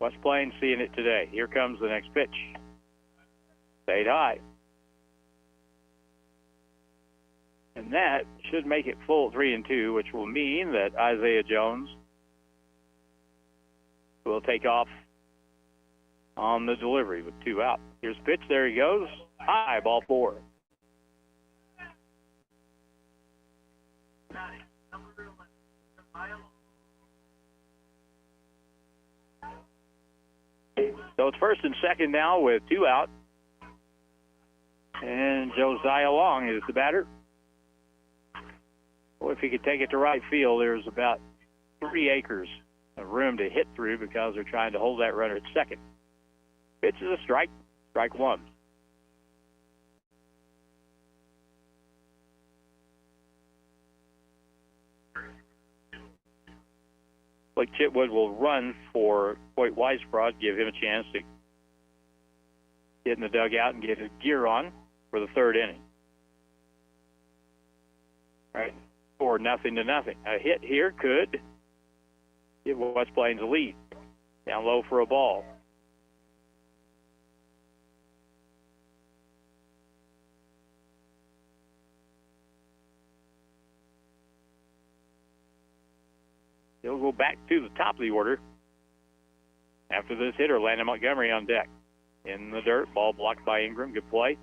West Plains seeing it today. Here comes the next pitch. Stayed high. And that should make it full 3-2, which will mean that Isaiah Jones will take off on the delivery with 2 out. Here's the pitch. There he goes. High, ball 4. So it's first and second now with 2 out. And Josiah Long is the batter. Well, if he could take it to right field, there's about 3 acres of room to hit through because they're trying to hold that runner at second. Pitch is a strike. Strike 1. Blake Chitwood will run for Hoyt Weisbrod, give him a chance to get in the dugout and get his gear on for the 3rd inning. All right, 4-0. A hit here could give West Plains a lead. Down low for a ball. He'll go back to the top of the order after this hitter, Landon Montgomery, on deck. In the dirt, ball blocked by Ingram. Good play.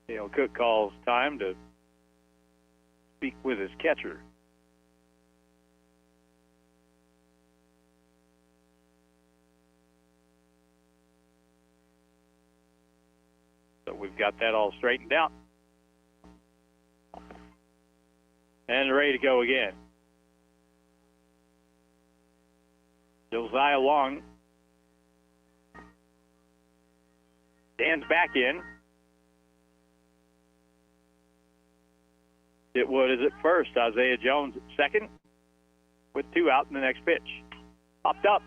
Dale Cook calls time to speak with his catcher. So we've got that all straightened out. And ready to go again. Josiah Long stands back in. Chitwood is at first. Isaiah Jones at second with 2 out in the next pitch. Popped up,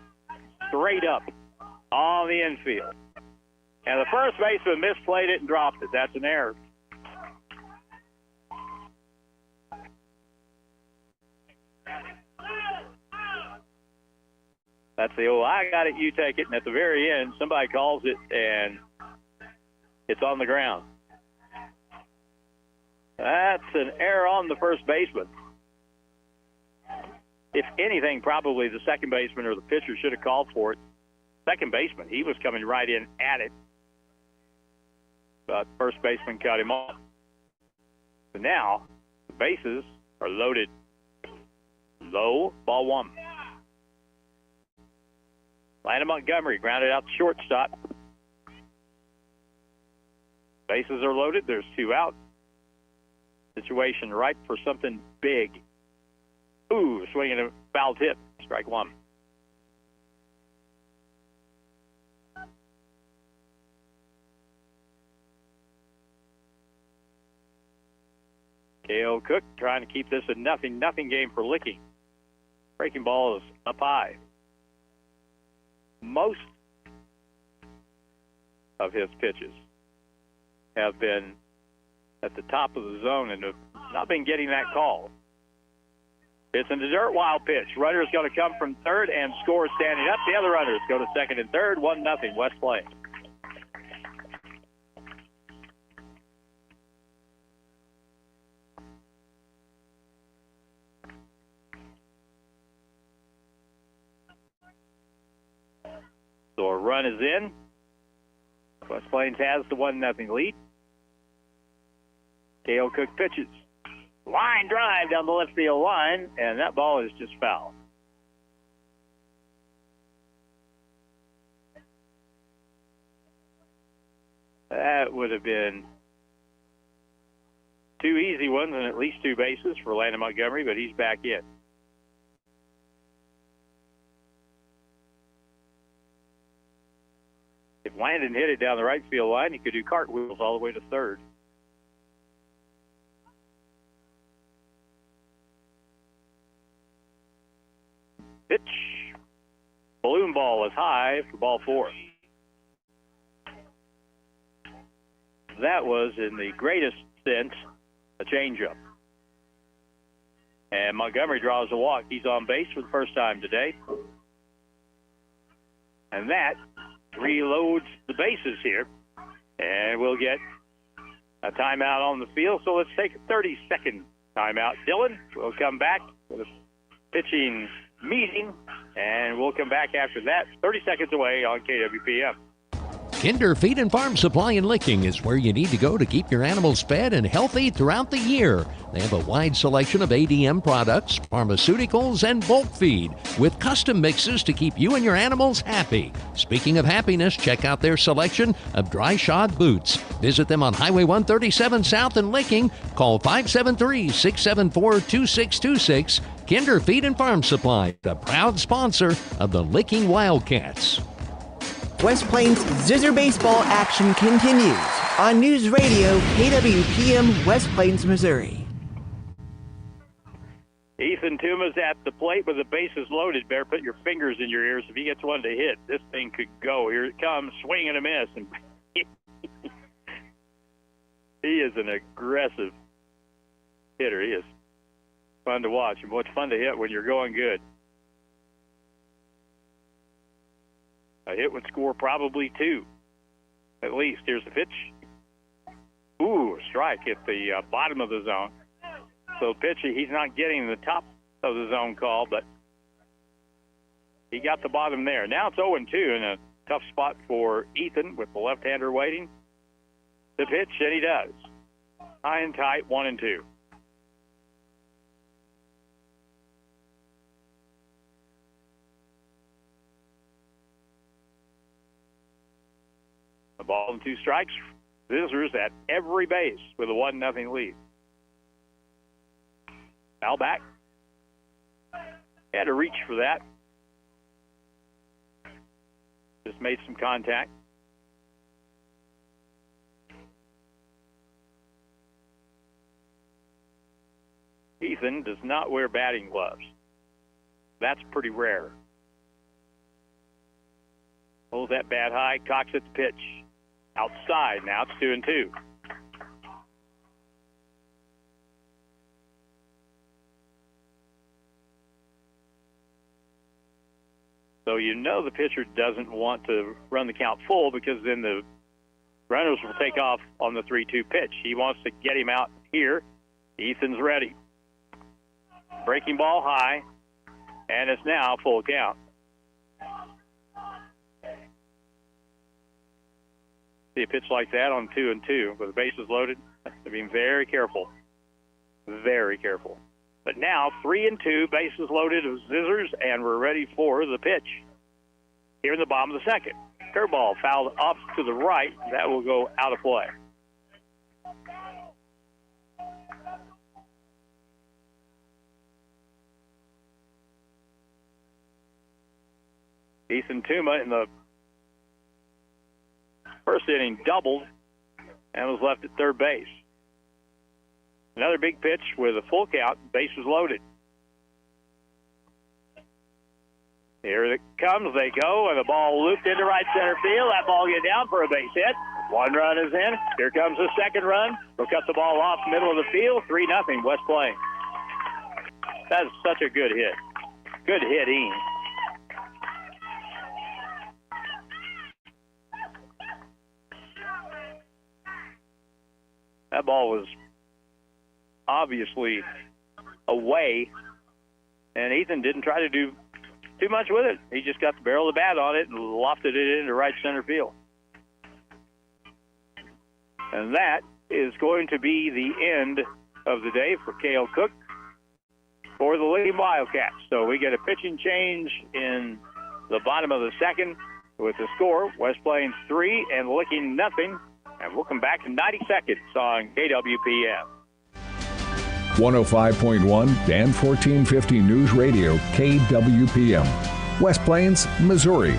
straight up on the infield. And the first baseman misplayed it and dropped it. That's an error. That's the old, I got it, you take it. And at the very end, somebody calls it, and it's on the ground. That's an error on the first baseman. If anything, probably the second baseman or the pitcher should have called for it. Second baseman, he was coming right in at it. But first baseman cut him off. So now, the bases are loaded. Low, ball 1. Landon Montgomery grounded out the shortstop. Bases are loaded. There's 2 out. Situation ripe for something big. Ooh, swinging a foul tip. Strike 1. K.O. Cook trying to keep this a 0-0 game for Licking. Breaking ball is up high. Most of his pitches have been at the top of the zone and have not been getting that call. It's in the dirt, wild pitch. Runner is going to come from third and score standing up. The other runners go to second and third. 1-0 West Plains. So a run is in. West Plains has the 1-0 lead. K.O. Cook pitches. Line drive down the left field line, and that ball is just foul. That would have been 2 easy ones and at least 2 bases for Landon Montgomery, but he's back in. If Landon hit it down the right field line, he could do cartwheels all the way to third. Pitch. Balloon ball is high for ball 4. That was, in the greatest sense, a changeup. And Montgomery draws a walk. He's on base for the first time today. And that reloads the bases here. And we'll get a timeout on the field. So let's take a 30-second timeout. Dylan, we'll come back with a pitching meeting, and we'll come back after that, 30 seconds away on KWPM. Kinder Feed and Farm Supply in Licking is where you need to go to keep your animals fed and healthy throughout the year. They have a wide selection of ADM products, pharmaceuticals, and bulk feed with custom mixes to keep you and your animals happy. Speaking of happiness, check out their selection of dry shod boots. Visit them on Highway 137 South in Licking. Call 573-674-2626. Kinder Feed and Farm Supply, the proud sponsor of the Licking Wildcats. West Plains Zizzer baseball action continues on News Radio KWPM West Plains, Missouri. Ethan Tuma's at the plate with the bases loaded. Better put your fingers in your ears if he gets one to hit. This thing could go. Here it comes, swing and a miss. And he is an aggressive hitter. He is fun to watch, and what's fun to hit when you're going good. A hit would score probably 2, at least. Here's the pitch. Ooh, a strike at the bottom of the zone. So pitch, he's not getting the top of the zone call, but he got the bottom there. Now it's 0-2 in a tough spot for Ethan with the left-hander waiting. The pitch, and he does. High and tight, 1-2. A ball and 2 strikes. Zizzers at every base with a 1-0 lead. Foul back. Had to reach for that. Just made some contact. Ethan does not wear batting gloves. That's pretty rare. Holds that bat high, cocks at the pitch. Outside, now it's 2-2. So you know the pitcher doesn't want to run the count full because then the runners will take off on the 3-2 pitch. He wants to get him out here. Ethan's ready. Breaking ball high, and it's now full count. See a pitch like that on 2-2 with the bases loaded. Being very careful. Very careful. But now 3-2, bases loaded of Zizzers, and we're ready for the pitch. Here in the bottom of the second. Curveball fouled off to the right. That will go out of play. Ethan Tuma in the first inning doubled and was left at third base. Another big pitch with a full count, bases loaded. Here it comes, they go, and the ball looped into right center field. That ball get down for a base hit. 1 run is in. Here comes the second run. They'll cut the ball off middle of the field. 3-0 West Plains. That is such a good hit. Good hitting. That ball was obviously away, and Ethan didn't try to do too much with it. He just got the barrel of the bat on it and lofted it into right center field. And that is going to be the end of the day for Cale Cook for the Lady Wildcats. So we get a pitching change in the bottom of the second with the score, West Plains 3 and Licking 0. And we'll come back in 90 seconds on KWPM. 105.1 and 1450 News Radio, KWPM, West Plains, Missouri.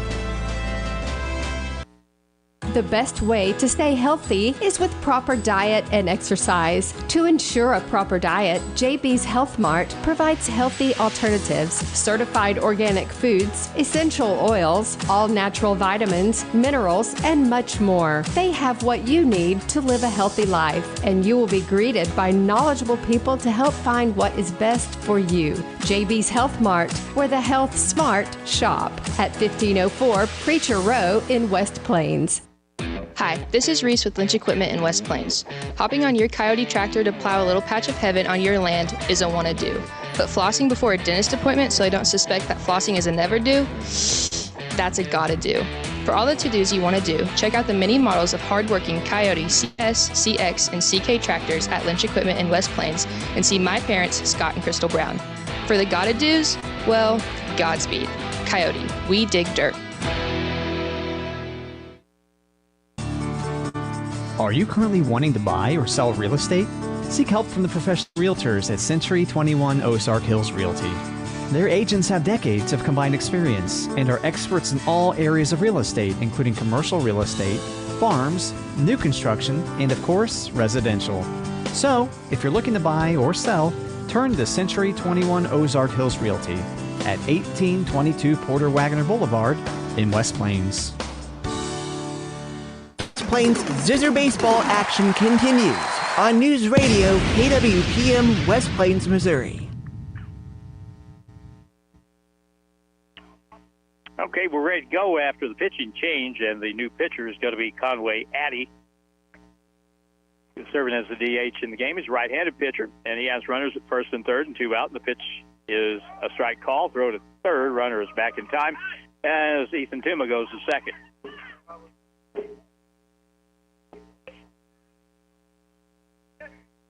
The best way to stay healthy is with proper diet and exercise. To ensure a proper diet, JB's Health Mart provides healthy alternatives, certified organic foods, essential oils, all natural vitamins, minerals, and much more. They have what you need to live a healthy life, and you will be greeted by knowledgeable people to help find what is best for you. JB's Health Mart, where the health smart shop, at 1504 Preacher Row in West Plains. Hi, this is Reese with Lynch Equipment in West Plains. Hopping on your Coyote tractor to plow a little patch of heaven on your land is a wanna-do. But flossing before a dentist appointment so I don't suspect that flossing is a never-do? That's a gotta-do. For all the to-dos you want to do, check out the many models of hard-working Coyote CS, CX, and CK tractors at Lynch Equipment in West Plains and see my parents, Scott and Crystal Brown. For the gotta-dos, well, Godspeed. Coyote, we dig dirt. Are you currently wanting to buy or sell real estate? Seek help from the professional realtors at Century 21 Ozark Hills Realty. Their agents have decades of combined experience and are experts in all areas of real estate, including commercial real estate, farms, new construction, and of course, residential. So, if you're looking to buy or sell, turn to Century 21 Ozark Hills Realty at 1822 Porter Wagoner Boulevard in West Plains. Plains Zizzer baseball action continues on News Radio KWPM West Plains, Missouri. Okay, we're ready to go after the pitching change, and the new pitcher is going to be Conway Addy, who's serving as the DH in the game. He's a right-handed pitcher, and he has runners at first and third and 2 out. And the pitch is a strike call. Throw to third. Runner is back in time as Ethan Tuma goes to second.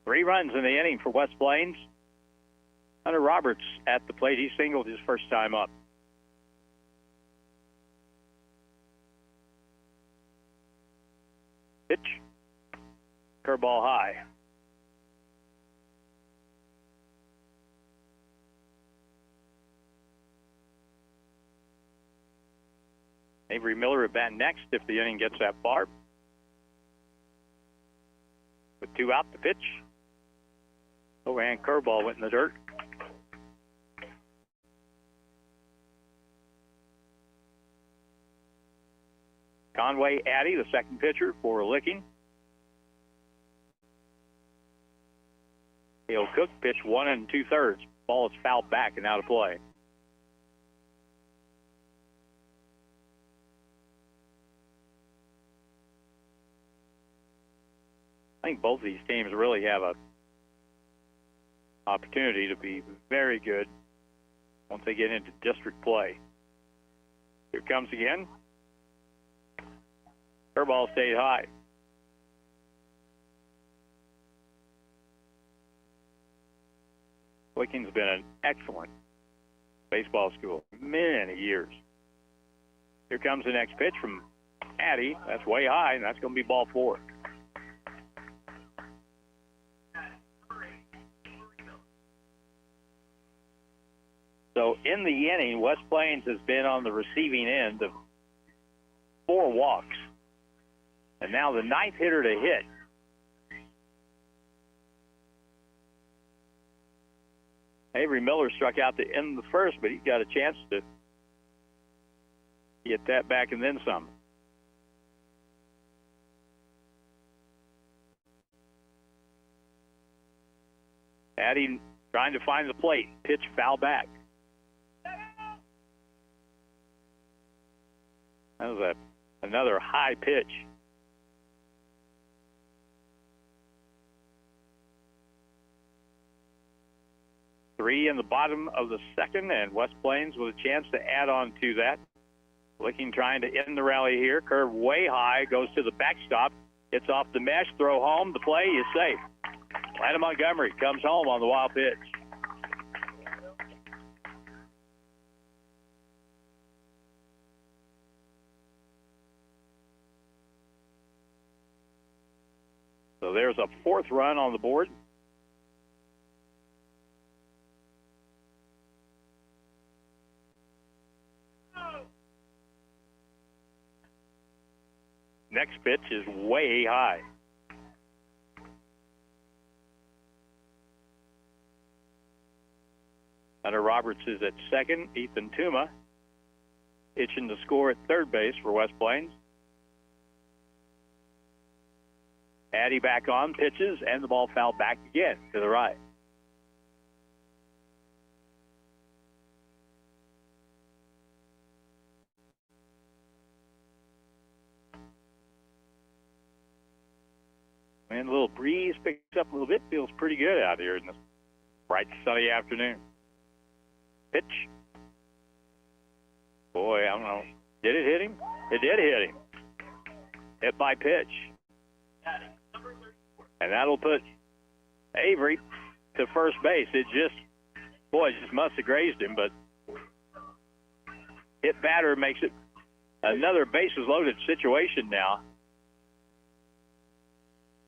Three runs in the inning for West Plains. Hunter Roberts at the plate. He singled his first time up. Pitch. Curveball high. Avery Miller at bat next if the inning gets that far. With 2 out, the pitch. Overhand curveball went in the dirt. Conway Addy, the second pitcher for Licking. Hale Cook pitched 1 2/3. Ball is fouled back and out of play. I think both of these teams really have a opportunity to be very good once they get into district play. Here it comes again. Curveball stayed high. Licking's been an excellent baseball school for many years. Here comes the next pitch from Addy. That's way high, and that's going to be ball 4. So in the inning, West Plains has been on the receiving end of 4 walks. And now the 9th hitter to hit. Avery Miller struck out to end the first, but he's got a chance to get that back and then some. Addy trying to find the plate. Pitch foul back. That was another high pitch. Three in the bottom of the second, and West Plains with a chance to add on to that. Licking trying to end the rally here. Curve way high, goes to the backstop. It's off the mesh, throw home. The play is safe. Atlanta Montgomery comes home on the wild pitch. So there's a 4th run on the board. Next pitch is way high. Hunter Roberts is at second. Ethan Tuma itching to score at third base for West Plains. Addy back on, pitches, and the ball fouled back again to the right. And a little breeze picks up a little bit. Feels pretty good out here in this bright, sunny afternoon. Pitch. Boy, I don't know. Did it hit him? It did hit him. Hit by pitch. And that'll put Avery to first base. It just must have grazed him, but hit batter makes it another bases loaded situation now.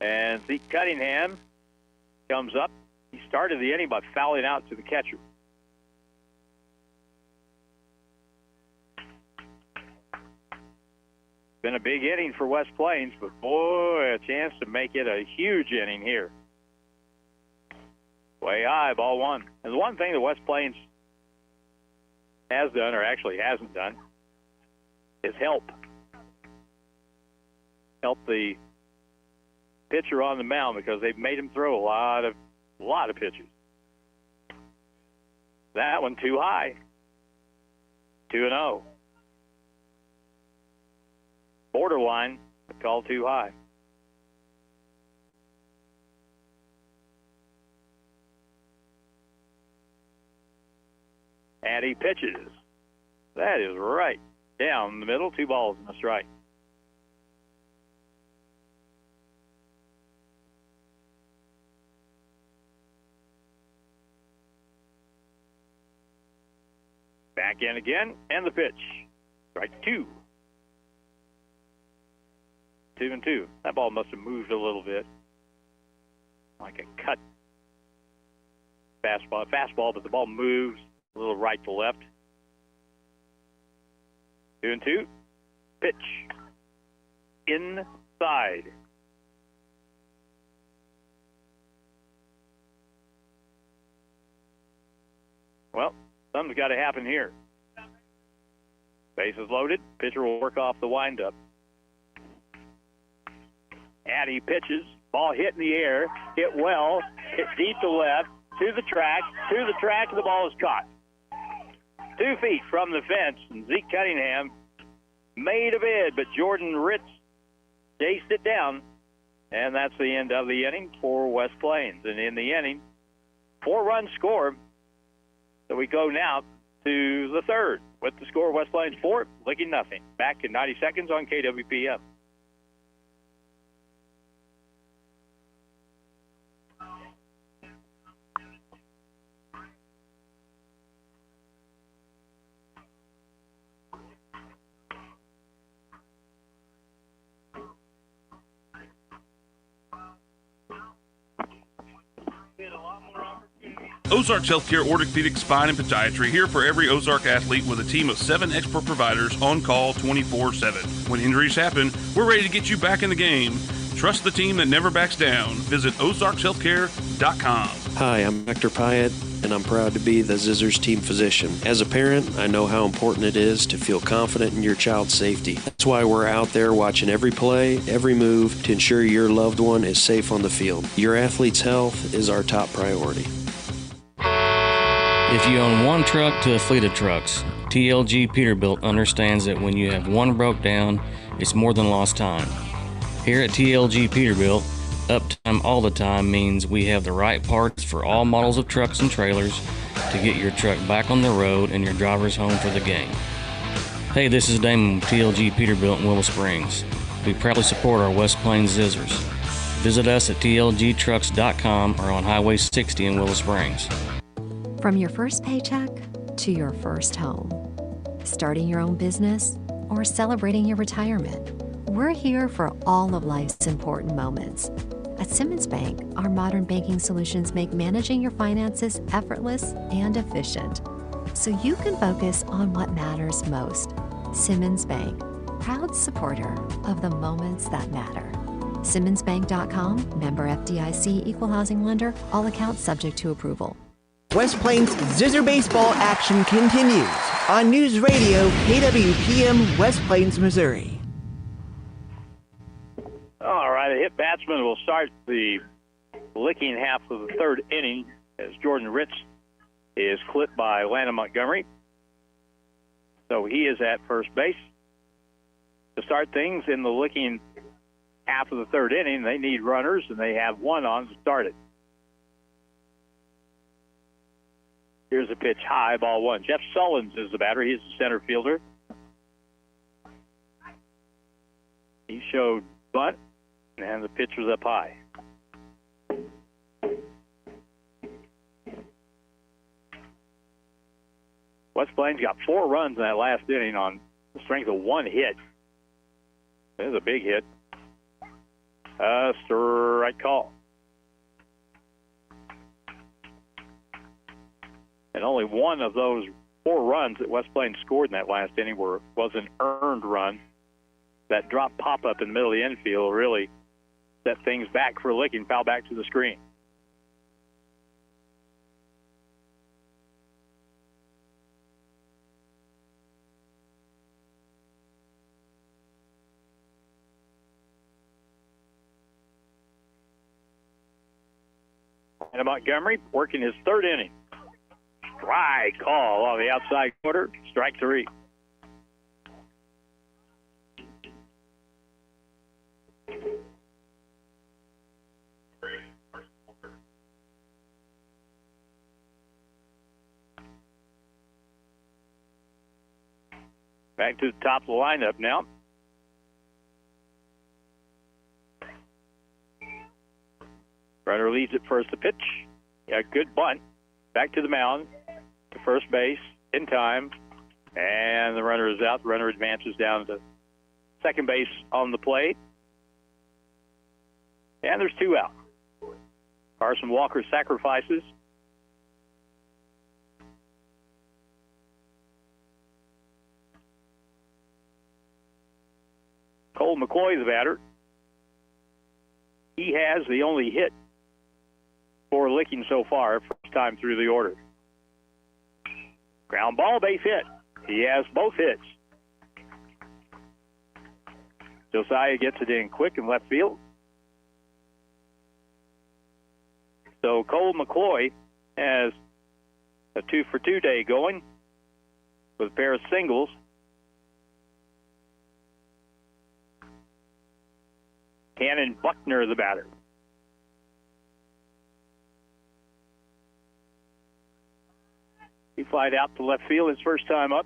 And Zeke Cunningham comes up. He started the inning by fouling out to the catcher. Been a big inning for West Plains, but boy, a chance to make it a huge inning here. Way high, ball one. And the one thing that West Plains has done, or actually hasn't done, is help the pitcher on the mound, because they've made him throw a lot of pitches. That one too high. 2-0. Borderline, a call too high. Addy pitches. That is right down the middle. 2 balls and a strike. Back in again, and the pitch. Strike 2. 2-2. That ball must have moved a little bit. Like a cut fastball, but the ball moves a little right to left. 2-2. Pitch. Inside. Well, something's got to happen here. Bases loaded. Pitcher will work off the windup. Addy pitches. Ball hit in the air. Hit well. Hit deep to left. To the track. And the ball is caught. 2 feet from the fence. And Zeke Cunningham made a bid, but Jordan Ritz chased it down. And that's the end of the inning for West Plains. And in the inning, 4-run score. So we go now to the third with the score West Plains 4, Licking nothing. Back in 90 seconds on KWPM. Ozarks Healthcare Orthopedic Spine and Podiatry, here for every Ozark athlete with a team of 7 expert providers on call 24/7. When injuries happen, we're ready to get you back in the game. Trust the team that never backs down. Visit ozarkshealthcare.com. Hi, I'm Dr. Pyatt, and I'm proud to be the Zizzers team physician. As a parent, I know how important it is to feel confident in your child's safety. That's why we're out there watching every play, every move to ensure your loved one is safe on the field. Your athlete's health is our top priority. If you own one truck to a fleet of trucks, TLG Peterbilt understands that when you have one broke down, it's more than lost time. Here at TLG Peterbilt, uptime all the time means we have the right parts for all models of trucks and trailers to get your truck back on the road and your drivers home for the game. Hey, this is Damon with TLG Peterbilt in Willow Springs. We proudly support our West Plains Zizzers. Visit us at tlgtrucks.com or on Highway 60 in Willow Springs. From your first paycheck to your first home, starting your own business or celebrating your retirement, we're here for all of life's important moments. At Simmons Bank, our modern banking solutions make managing your finances effortless and efficient, so you can focus on what matters most. Simmons Bank, proud supporter of the moments that matter. SimmonsBank.com, member FDIC, equal housing lender, all accounts subject to approval. West Plains Zizzer baseball action continues on News Radio KWPM West Plains, Missouri. All right, a hit batsman will start the licking half of the third inning as Jordan Ritz is clipped by Landon Montgomery. So he is at first base. To start things in the licking half of the third inning, they need runners, and they have one on to start it. Here's a pitch high, ball one. Jeff Sullins is the batter. He's the center fielder. He showed bunt, and the pitch was up high. West Plains got 4 runs in that last inning on the strength of 1 hit. It was a big hit. Strike call. And only one of those 4 runs that West Plains scored in that last inning was an earned run. That drop pop-up in the middle of the infield really set things back for Licking, foul back to the screen. And Montgomery working his third inning. Strike call on the outside corner, strike 3. Back to the top of the lineup now. Runner leads at first to pitch. Yeah, good bunt. Back to the mound, to first base, in time. And the runner is out. The runner advances down to second base on the plate. And there's 2 out. Carson Walker sacrifices. Cole McCoy, the batter. He has the only hit for Licking so far, first time through the order. Ground ball, base hit. He has both hits. Josiah gets it in quick in left field. So Cole McCoy has a 2-for-2 day going with a pair of singles. Cannon Buckner, the batter. He flied out to left field his first time up.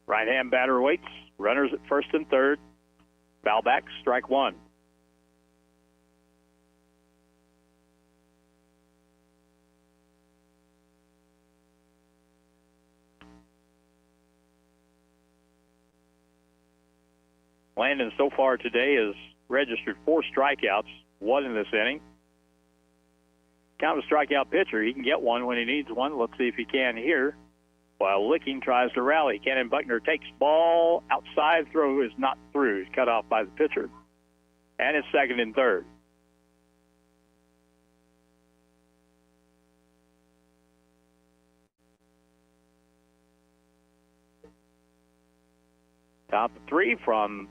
Right-hand batter waits. Runners at first and third. Foul back, strike 1. Landon so far today has registered 4 strikeouts, 1 in this inning. Kind of a strikeout pitcher. He can get one when he needs one. Let's see if he can here. While Licking tries to rally. Cannon Buckner takes ball outside. Throw is not through. He's cut off by the pitcher. And it's second and third. Top 3 from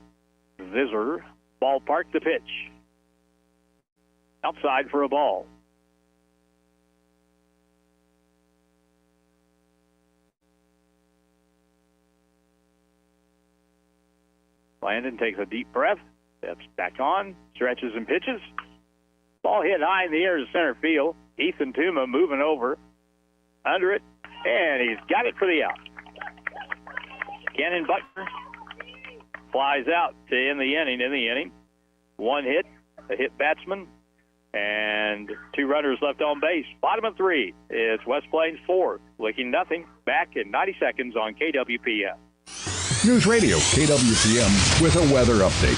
Zizzer. Ballpark, the pitch. Outside for a ball. Landon takes a deep breath, steps back on, stretches and pitches. Ball hit high in the air to center field. Ethan Tuma moving over, under it, and he's got it for the out. Cannon Buckner flies out to end the inning. 1 hit, a hit batsman, and 2 runners left on base. Bottom of 3 is West Plains 4, Licking nothing. Back in 90 seconds on KWPM. News Radio KWPM with a weather update.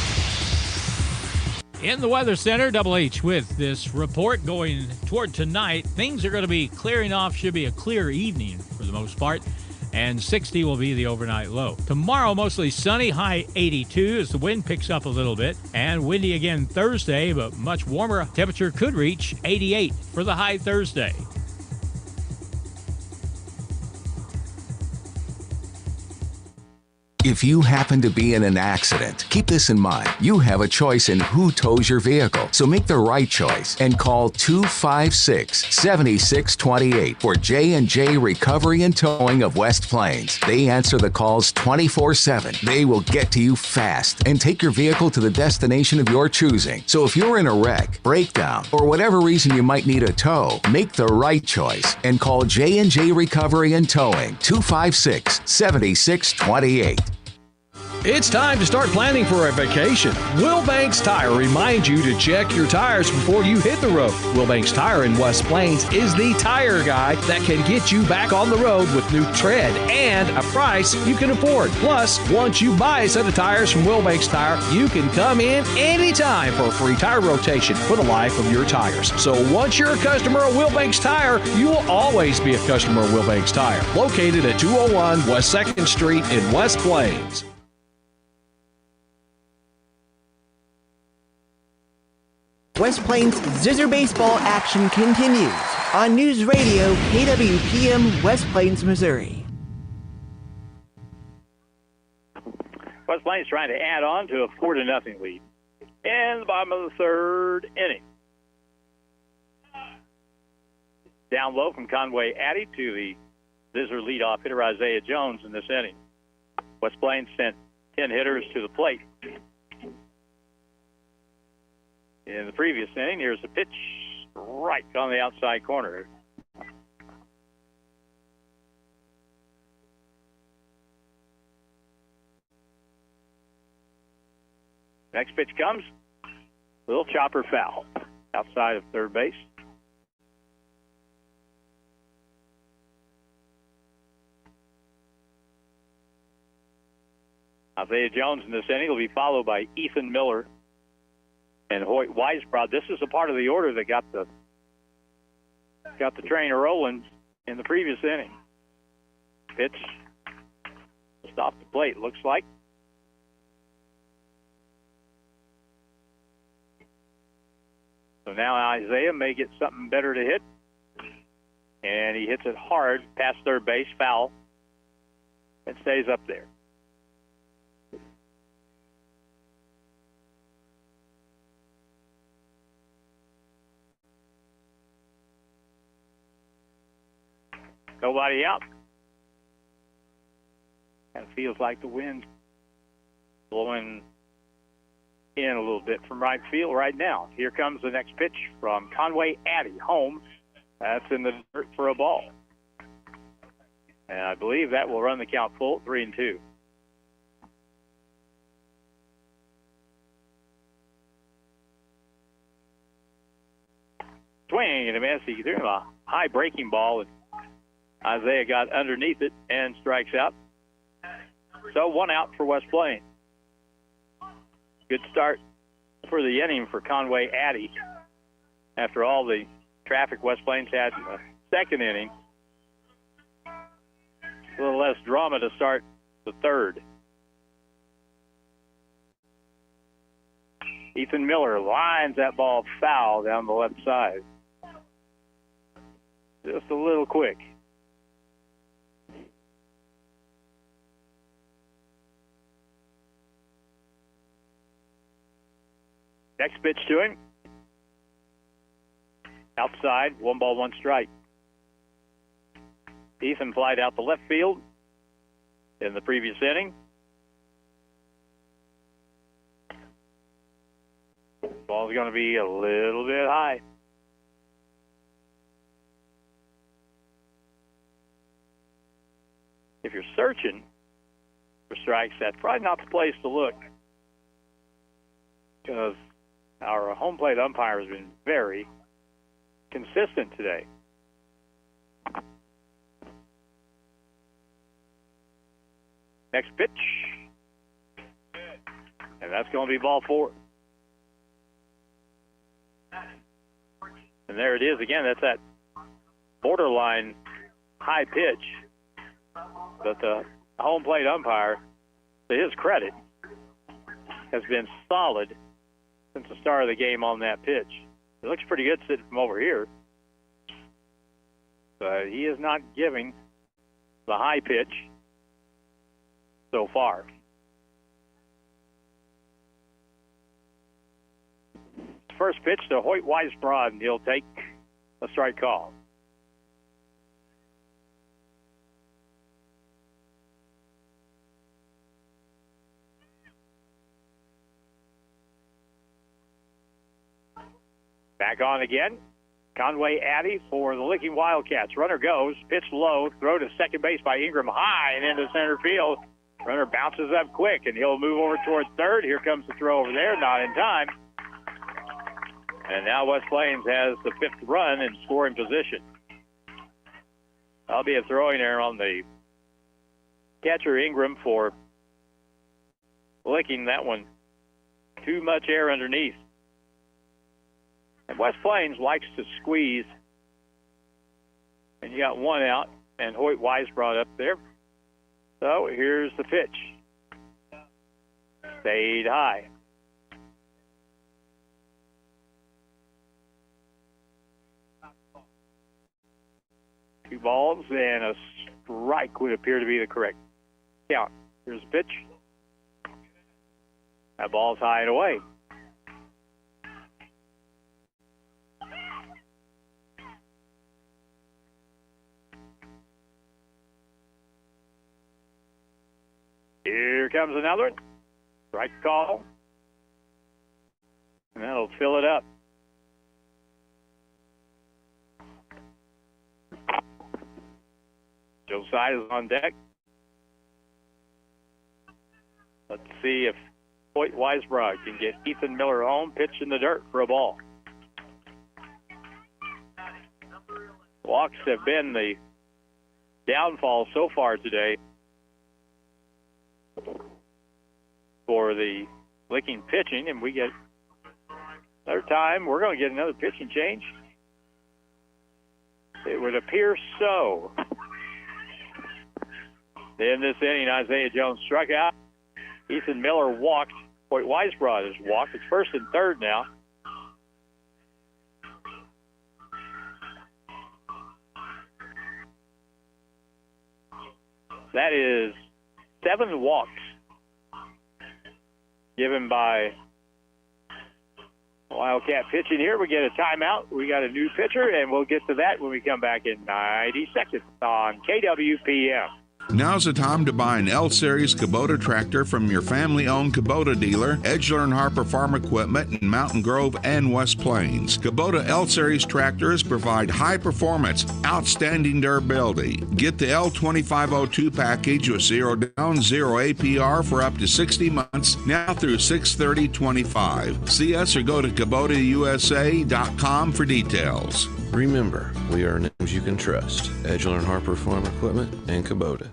In the Weather Center, Double H with this report going toward tonight. Things are going to be clearing off. Should be a clear evening for for the most part, and 60 will be the overnight low. Tomorrow, mostly sunny, high 82 as the wind picks up a little bit, and windy again Thursday, but much warmer. Temperature could reach 88 for the high Thursday. If you happen to be in an accident, keep this in mind. You have a choice in who tows your vehicle, so make the right choice and call 256-7628 for J&J Recovery and Towing of West Plains. They answer the calls 24/7. They will get to you fast and take your vehicle to the destination of your choosing. So if you're in a wreck, breakdown, or whatever reason you might need a tow, make the right choice and call J&J Recovery and Towing 256-7628. It's time to start planning for a vacation. Wilbanks Tire reminds you to check your tires before you hit the road. Wilbanks Tire in West Plains is the tire guy that can get you back on the road with new tread and a price you can afford. Plus, once you buy a set of tires from Wilbanks Tire, you can come in anytime for a free tire rotation for the life of your tires. So once you're a customer of Wilbanks Tire, you will always be a customer of Wilbanks Tire. Located at 201 West 2nd Street in West Plains. West Plains Zizzer baseball action continues on News Radio KWPM West Plains, Missouri. West Plains trying to add on to a 4-0 lead in the bottom of the third inning. Down low from Conway Addy to the Zizzer leadoff hitter Isaiah Jones in this inning. West Plains sent 10 hitters to the plate. In the previous inning, here's a pitch right on the outside corner. Next pitch comes. Little chopper foul outside of third base. Isaiah Jones in this inning will be followed by Ethan Miller and Hoyt Weisbrod. This is a part of the order that got the train rolling in the previous inning. Pitch just off the plate, looks like. So now Isaiah may get something better to hit. And he hits it hard past third base, foul, and stays up there. Nobody out. Kind of feels like the wind's blowing in a little bit from right field right now. Here comes the next pitch from Conway Addy, home. That's in the dirt for a ball. And I believe that will run the count full, 3-2. Swing and a miss. He threw him a high breaking ball, and Isaiah got underneath it and strikes out. So 1 out for West Plains. Good start for the inning for Conway Addy. After all the traffic West Plains had in the second inning, a little less drama to start the third. Ethan Miller lines that ball foul down the left side. Just a little quick. Next pitch to him. Outside, 1 ball, 1 strike. Ethan flied out the left field in the previous inning. Ball's going to be a little bit high. If you're searching for strikes, that's probably not the place to look, because our home plate umpire has been very consistent today. Next pitch. And that's going to be ball 4. And there it is again. That's that borderline high pitch But the home plate umpire, to his credit, has been solid since the start of the game on that pitch. It looks pretty good sitting from over here. But he is not giving the high pitch so far. First pitch to Hoyt Weisbrod, and he'll take a strike call. Back on again. Conway Addy for the Licking Wildcats. Runner goes, pitch low, throw to second base by Ingram high and into center field. Runner bounces up quick, and he'll move over toward third. Here comes the throw over there, not in time. And now West Plains has the fifth run in scoring position. That'll be a throwing error on the catcher Ingram for Licking that one. Too much air underneath. And West Plains likes to squeeze. And you got one out, and Hoyt Weisbrod up there. So here's the pitch. Stayed high. Two balls and a strike would appear to be the correct count. Here's the pitch. That ball's high and away. Here comes another one. Strike call. And that'll fill it up. Josiah is on deck. Let's see if Hoyt Weisbrod can get Ethan Miller home, pitch in the dirt for a ball. Walks have been the downfall so far today for the Licking pitching, and we get another time. We're going to get another pitching change. It would appear so. In this inning, Isaiah Jones struck out. Ethan Miller walked. Hoyt Weisbrod has walked. It's first and third now. That is 7 walks given by Wildcat pitching here. We get a timeout. We got a new pitcher, and we'll get to that when we come back in 90 seconds on KWPM. Now's the time to buy an L-Series Kubota tractor from your family-owned Kubota dealer, Edgeler & Harper Farm Equipment in Mountain Grove and West Plains. Kubota L-Series tractors provide high performance, outstanding durability. Get the L2502 package with 0 down, 0 APR for up to 60 months, now through 6/30/25. See us or go to KubotaUSA.com for details. Remember, we are names you can trust. Edgeler & Harper Farm Equipment and Kubota.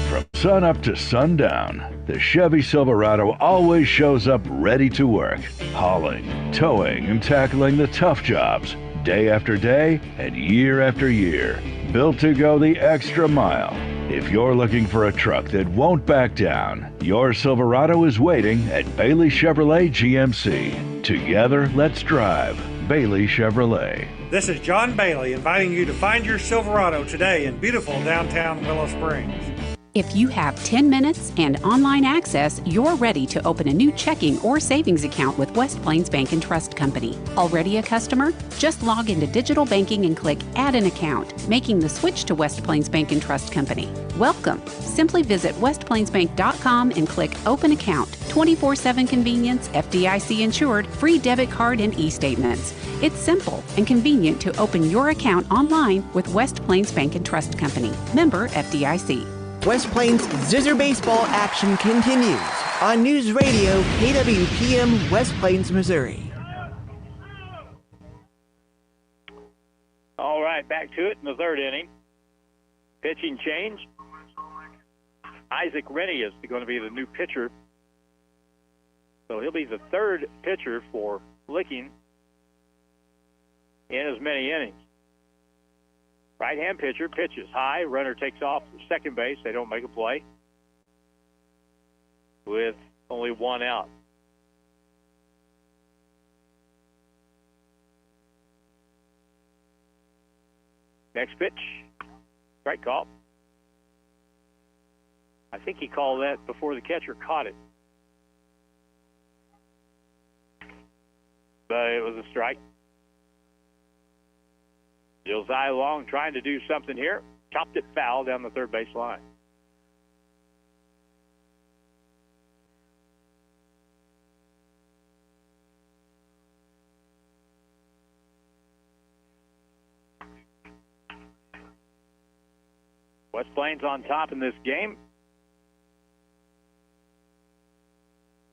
From sun up to sundown, the Chevy Silverado always shows up ready to work, hauling, towing, and tackling the tough jobs day after day and year after year. Built to go the extra mile. If you're looking for a truck that won't back down, your Silverado is waiting at Bailey Chevrolet GMC. Together, let's drive Bailey Chevrolet. This is John Bailey inviting you to find your Silverado today in beautiful downtown Willow Springs. If you have 10 minutes and online access, you're ready to open a new checking or savings account with West Plains Bank and Trust Company. Already a customer? Just log into digital banking and click Add an Account, making the switch to West Plains Bank and Trust Company. Welcome. Simply visit westplainsbank.com and click Open Account. 24/7 convenience, FDIC insured, free debit card and e-statements. It's simple and convenient to open your account online with West Plains Bank and Trust Company. Member FDIC. West Plains Zizzer baseball action continues on News Radio KWPM West Plains, Missouri. All right, back to it in the third inning. Pitching change. Isaac Rennie is going to be the new pitcher. So he'll be the third pitcher for Licking in as many innings. Right-hand pitcher pitches high. Runner takes off to second base. They don't make a play with only one out. Next pitch, strike call. I think he called that before the catcher caught it. But it was a strike. Josiah Long trying to do something here. Chopped it foul down the third base line. West Plains on top in this game.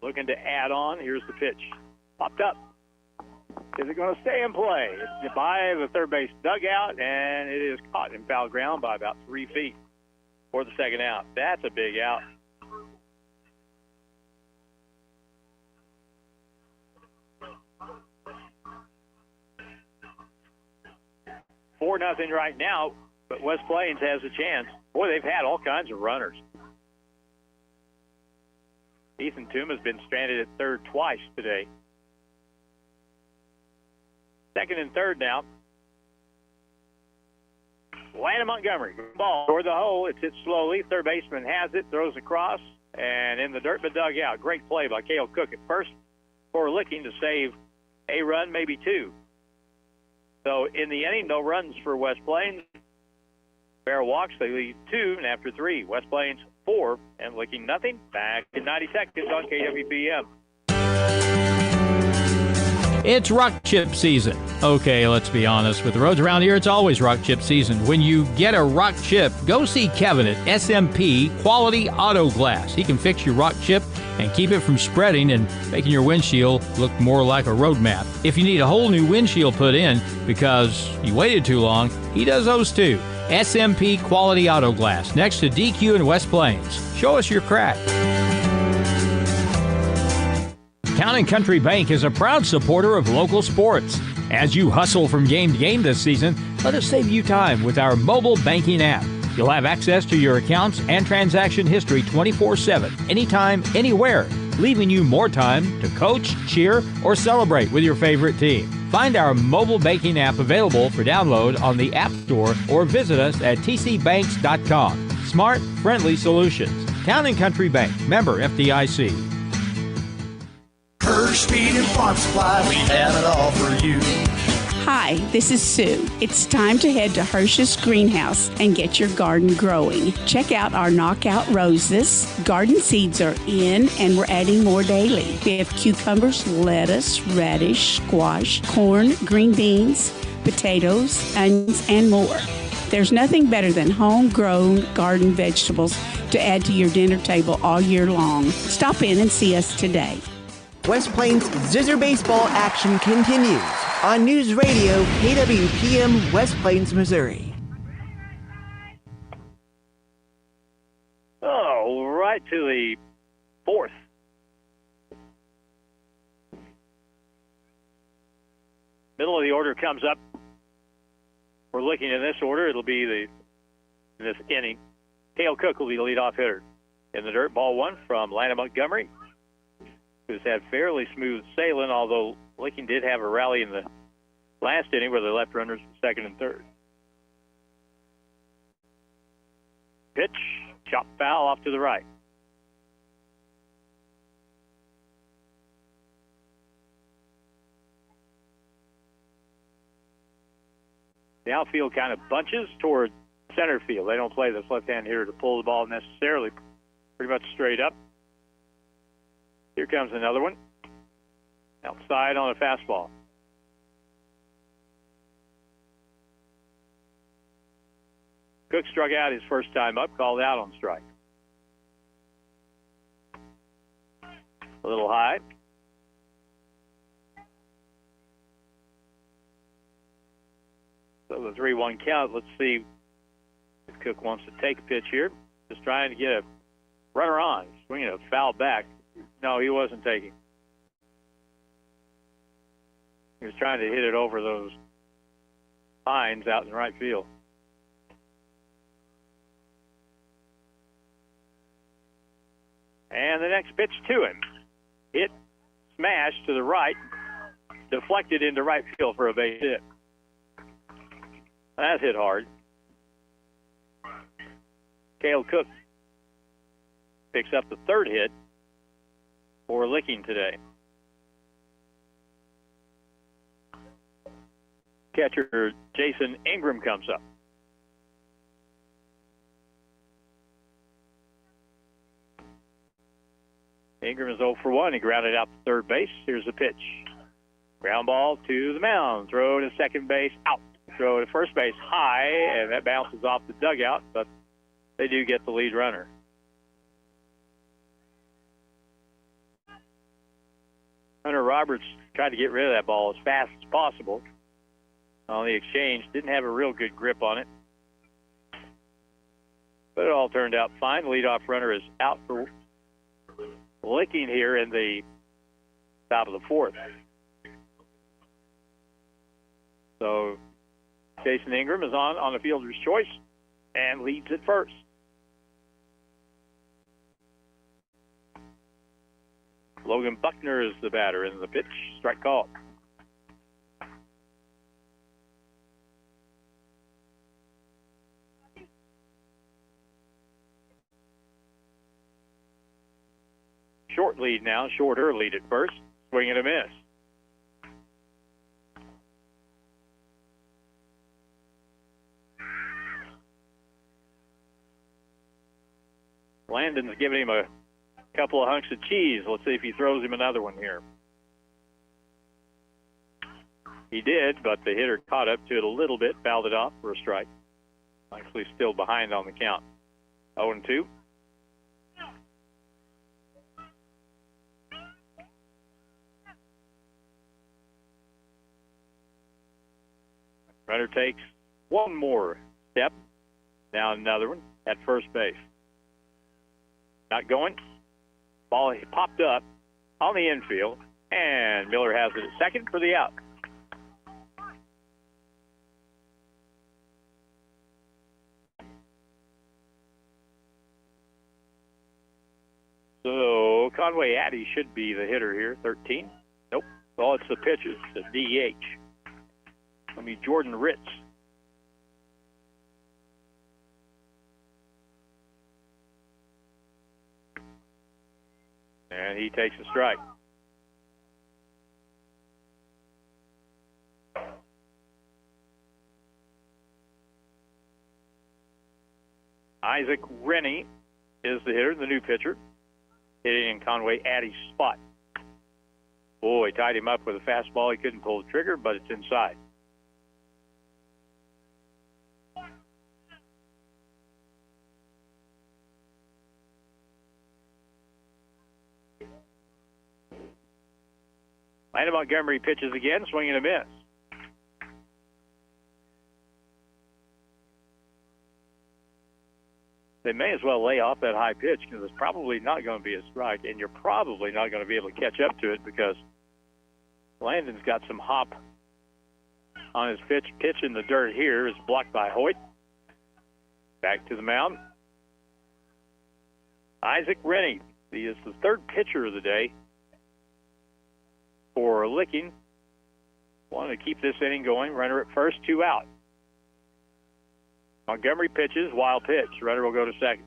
Looking to add on. Here's the pitch. Popped up. Is it going to stay in play? It's by the third base dugout, and it is caught in foul ground by about 3 feet for the second out. That's a big out. Four nothing right now, but West Plains has a chance. Boy, they've had all kinds of runners. Ethan Toom has been stranded at third twice today. Second and third now. Landon Montgomery. Ball toward the hole. It's hit slowly. Third baseman has it. Throws across. And in the dirt but dugout. Great play by Cale Cook at first for Licking to save a run, maybe two. So in the inning, no runs for West Plains. Fair walks. They lead 2, and after 3, West Plains 4 and Licking nothing. Back in 90 seconds on KWPM. It's rock chip season. Okay, let's be honest. With the roads around here, it's always rock chip season. When you get a rock chip, go see Kevin at SMP Quality Auto Glass. He can fix your rock chip and keep it from spreading and making your windshield look more like a road map. If you need a whole new windshield put in because you waited too long, he does those too. SMP Quality Auto Glass, next to DQ in West Plains. Show us your crack. Town & Country Bank is a proud supporter of local sports. As you hustle from game to game this season, let us save you time with our mobile banking app. You'll have access to your accounts and transaction history 24/7, anytime, anywhere, leaving you more time to coach, cheer, or celebrate with your favorite team. Find our mobile banking app available for download on the App Store or visit us at tcbanks.com. Smart, friendly solutions. Town & Country Bank, member FDIC. Hirsch Feed and Farm Supply, we have it all for you. Hi, this is Sue. It's time to head to Hirsch's Greenhouse and get your garden growing. Check out our knockout roses. Garden seeds are in and we're adding more daily. We have cucumbers, lettuce, radish, squash, corn, green beans, potatoes, onions, and more. There's nothing better than homegrown garden vegetables to add to your dinner table all year long. Stop in and see us today. West Plains Zizzer baseball action continues on News Radio KWPM West Plains, Missouri. Oh, right to the fourth. Middle of the order comes up. We're looking in this order. It'll be in this inning. Cale Cook will be the leadoff hitter. In the dirt, ball one from Landon Montgomery, who's had fairly smooth sailing, although Licking did have a rally in the last inning where they left runners second and third. Pitch, chop foul off to the right. The outfield kind of bunches toward center field. They don't play this left-hand hitter to pull the ball necessarily, pretty much straight up. Here comes another one. Outside on a fastball. Cook struck out his first time up, called out on strike. A little high. So the 3-1 count. Let's see if Cook wants to take a pitch here. Just trying to get a runner on. Swinging a foul back. No, he wasn't taking. He was trying to hit it over those pines out in right field. And the next pitch to him. Hit, smash to the right, deflected into right field for a base hit. That hit hard. Cale Cook picks up the third hit for Licking today. Catcher Jason Ingram comes up. Ingram is 0 for 1. He grounded out to third base. Here's the pitch. Ground ball to the mound. Throw to second base, out. Throw to first base, high, and that bounces off the dugout, but they do get the lead runner. Hunter Roberts tried to get rid of that ball as fast as possible on the exchange. Didn't have a real good grip on it. But it all turned out fine. The leadoff runner is out for Licking here in the top of the fourth. So Jason Ingram is on the fielder's choice and leads at first. Logan Buckner is the batter in the pitch. Strike call. Short lead now, shorter lead at first. Swing and a miss. Landon's giving him a couple of hunks of cheese. Let's see if he throws him another one here. He did, but the hitter caught up to it a little bit, fouled it off for a strike. Actually still behind on the count. 0-2. Runner takes one more step. Now another one at first base. Not going. Ball popped up on the infield, and Miller has it at second for the out. So Conway Addy should be the hitter here, 13. Nope. Well, it's the pitcher, the DH. Let me Jordan Ritz. And he takes a strike. Isaac Rennie is the hitter, the new pitcher, hitting in Conway Addy's spot. Boy, tied him up with a fastball. He couldn't pull the trigger, but it's inside. Landon Montgomery pitches again, swinging a miss. They may as well lay off that high pitch because it's probably not going to be a strike, and you're probably not going to be able to catch up to it because Landon's got some hop on his pitch. Pitch in the dirt here is blocked by Hoyt. Back to the mound. Isaac Rennie. He is the third pitcher of the day for Licking. Wanted to keep this inning going. Runner at first, 2 out. Montgomery pitches, wild pitch. Runner will go to second.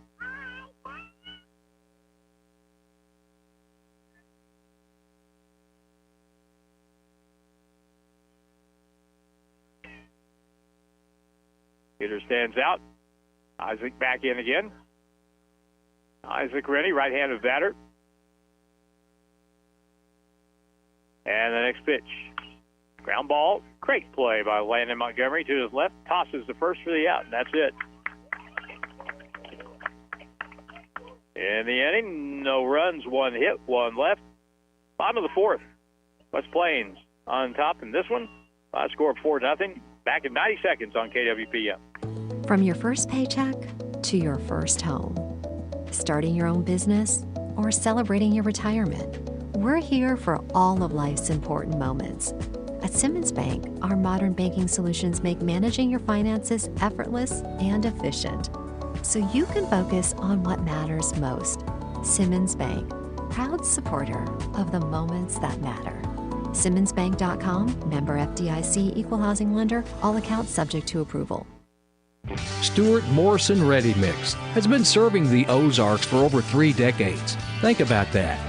Hitter stands out. Isaac back in again. Isaac Rennie, right-handed batter. And the next pitch. Ground ball, great play by Landon Montgomery to his left, tosses the first for the out, and that's it. In the inning, no runs, 1 hit, 1 left. Bottom of the fourth. West Plains on top in this one. By a score of 4-0. Back in 90 seconds on KWPM. From your first paycheck to your first home, starting your own business or celebrating your retirement, we're here for all of life's important moments. At Simmons Bank, our modern banking solutions make managing your finances effortless and efficient, so you can focus on what matters most, Simmons Bank, proud supporter of the moments that matter. SimmonsBank.com, member FDIC, equal housing lender, all accounts subject to approval. Stuart Morrison Ready Mix has been serving the Ozarks for over 3 decades. Think about that.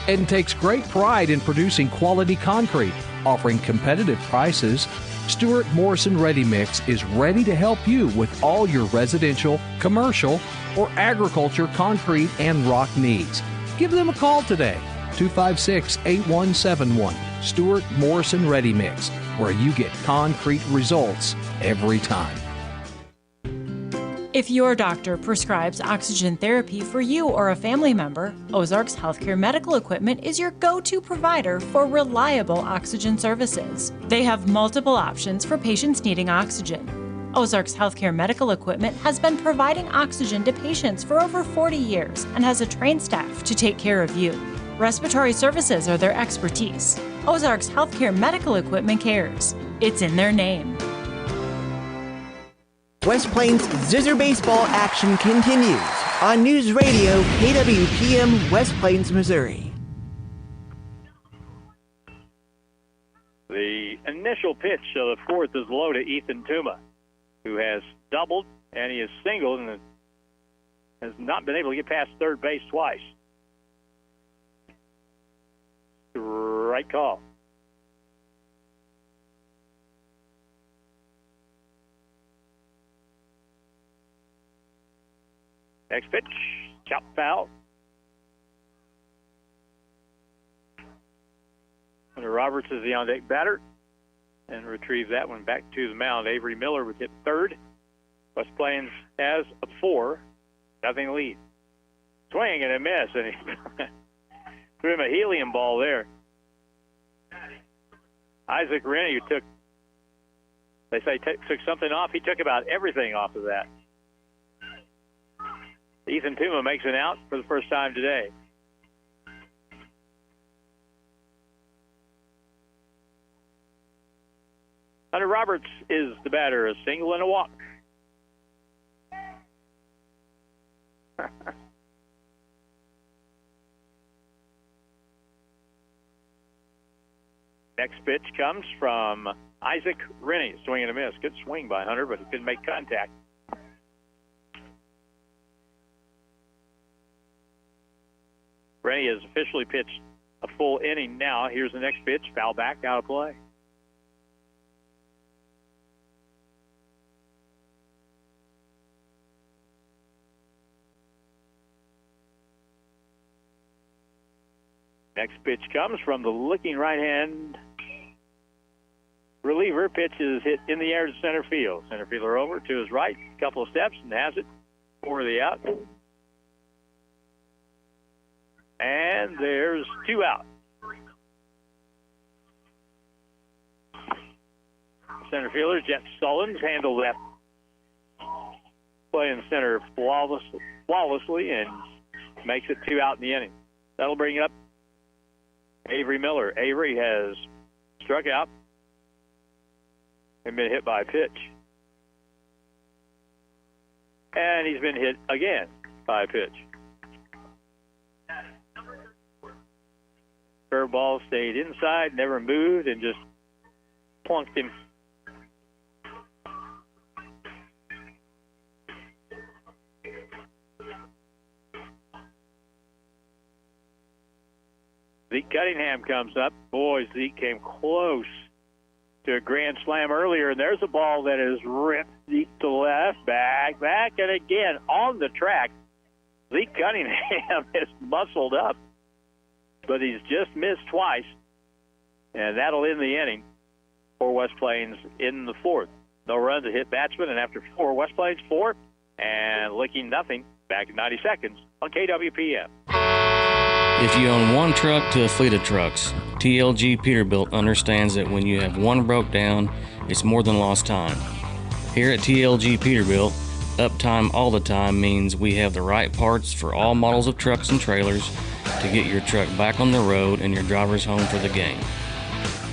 And takes great pride in producing quality concrete, offering competitive prices. Stuart Morrison Ready Mix is ready to help you with all your residential, commercial, or agriculture concrete and rock needs. Give them a call today, 256-8171. Stuart Morrison Ready Mix, where you get concrete results every time. If your doctor prescribes oxygen therapy for you or a family member, Ozarks Healthcare Medical Equipment is your go-to provider for reliable oxygen services. They have multiple options for patients needing oxygen. Ozarks Healthcare Medical Equipment has been providing oxygen to patients for over 40 years and has a trained staff to take care of you. Respiratory services are their expertise. Ozarks Healthcare Medical Equipment cares. It's in their name. West Plains Zizzer baseball action continues on News Radio KWPM West Plains, Missouri. The initial pitch of the fourth is low to Ethan Tuma, who has doubled and he has singled and has not been able to get past third base twice. Right call. Next pitch, chop foul. Hunter Roberts is the on-deck batter and retrieve that one back to the mound. Avery Miller would hit third. West Plains has a 4-0 lead. Swing and a miss, and he threw him a helium ball there. Isaac Rennie, who took something off. He took about everything off of that. Ethan Tuma makes an out for the first time today. Hunter Roberts is the batter, a single and a walk. Next pitch comes from Isaac Rennie. Swing and a miss. Good swing by Hunter, but he couldn't make contact. Rennie has officially pitched a full inning now. Here's the next pitch. Foul back, out of play. Next pitch comes from the looking right-hand reliever. Pitch is hit in the air to center field. Center fielder over to his right, a couple of steps, and has it for the out. And there's 2 out. Center fielder Jet Sullins handled that play in center flawlessly and makes it 2 out in the inning. That'll bring up Avery Miller. Avery has struck out and been hit by a pitch. And he's been hit again by a pitch. Curveball stayed inside, never moved, and just plunked him. Zeke Cunningham comes up. Boy, Zeke came close to a grand slam earlier, and there's a ball that is ripped deep to left, back, and again on the track. Zeke Cunningham is muscled up, but he's just missed twice, and that'll end the inning for West Plains in the fourth. No run to hit batsman, and after 4, West Plains 4, and Licking nothing. Back in 90 seconds on KWPM. If you own one truck to a fleet of trucks, TLG Peterbilt understands that when you have one broke down, it's more than lost time. Here at TLG Peterbilt, uptime all the time means we have the right parts for all models of trucks and trailers to get your truck back on the road and your drivers home for the game.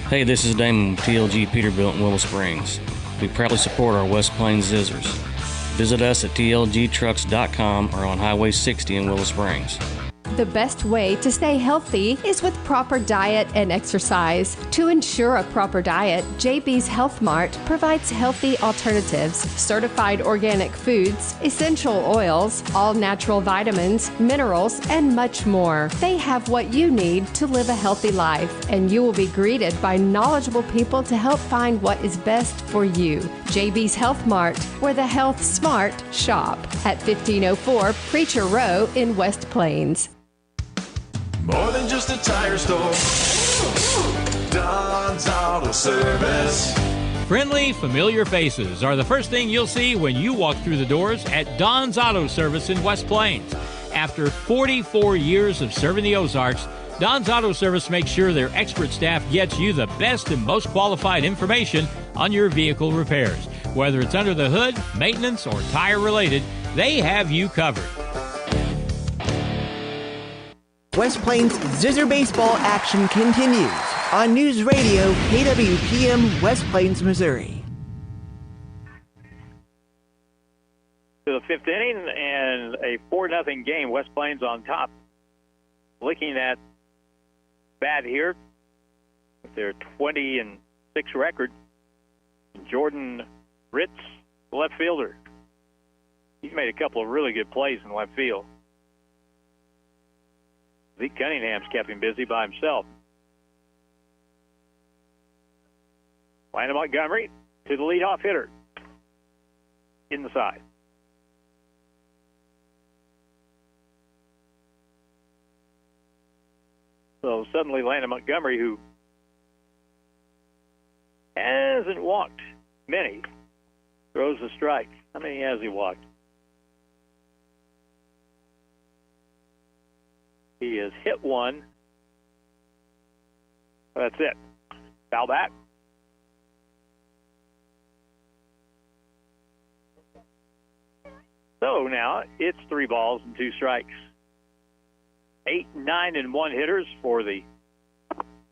Hey, this is Damon with TLG Peterbilt in Willow Springs. We proudly support our West Plains Zizzers. Visit us at tlgtrucks.com or on Highway 60 in Willow Springs. The best way to stay healthy is with proper diet and exercise. To ensure a proper diet, JB's Health Mart provides healthy alternatives, certified organic foods, essential oils, all natural vitamins, minerals, and much more. They have what you need to live a healthy life, and you will be greeted by knowledgeable people to help find what is best for you. JB's Health Mart, where the health smart shop, at 1504 Preacher Row in West Plains. More than just a tire store. Don's Auto Service. Friendly, familiar faces are the first thing you'll see when you walk through the doors at Don's Auto Service in West Plains. After 44 years of serving the Ozarks, Don's Auto Service makes sure their expert staff gets you the best and most qualified information on your vehicle repairs. Whether it's under the hood, maintenance, or tire related, they have you covered. West Plains Zizzer baseball action continues on News Radio KWPM West Plains, Missouri. To the fifth inning and a 4-0 game. West Plains on top. Looking at bat here with their 20-6 record. Jordan Ritz, the left fielder. He's made a couple of really good plays in left field. Zeke Cunningham's kept him busy by himself. Landon Montgomery to the leadoff hitter. In the side. So suddenly Landon Montgomery, who hasn't walked many, throws a strike. How many has he walked? He has hit one. That's it. Foul back. So now it's 3 balls and 2 strikes. 8, 9, and 1 hitters for the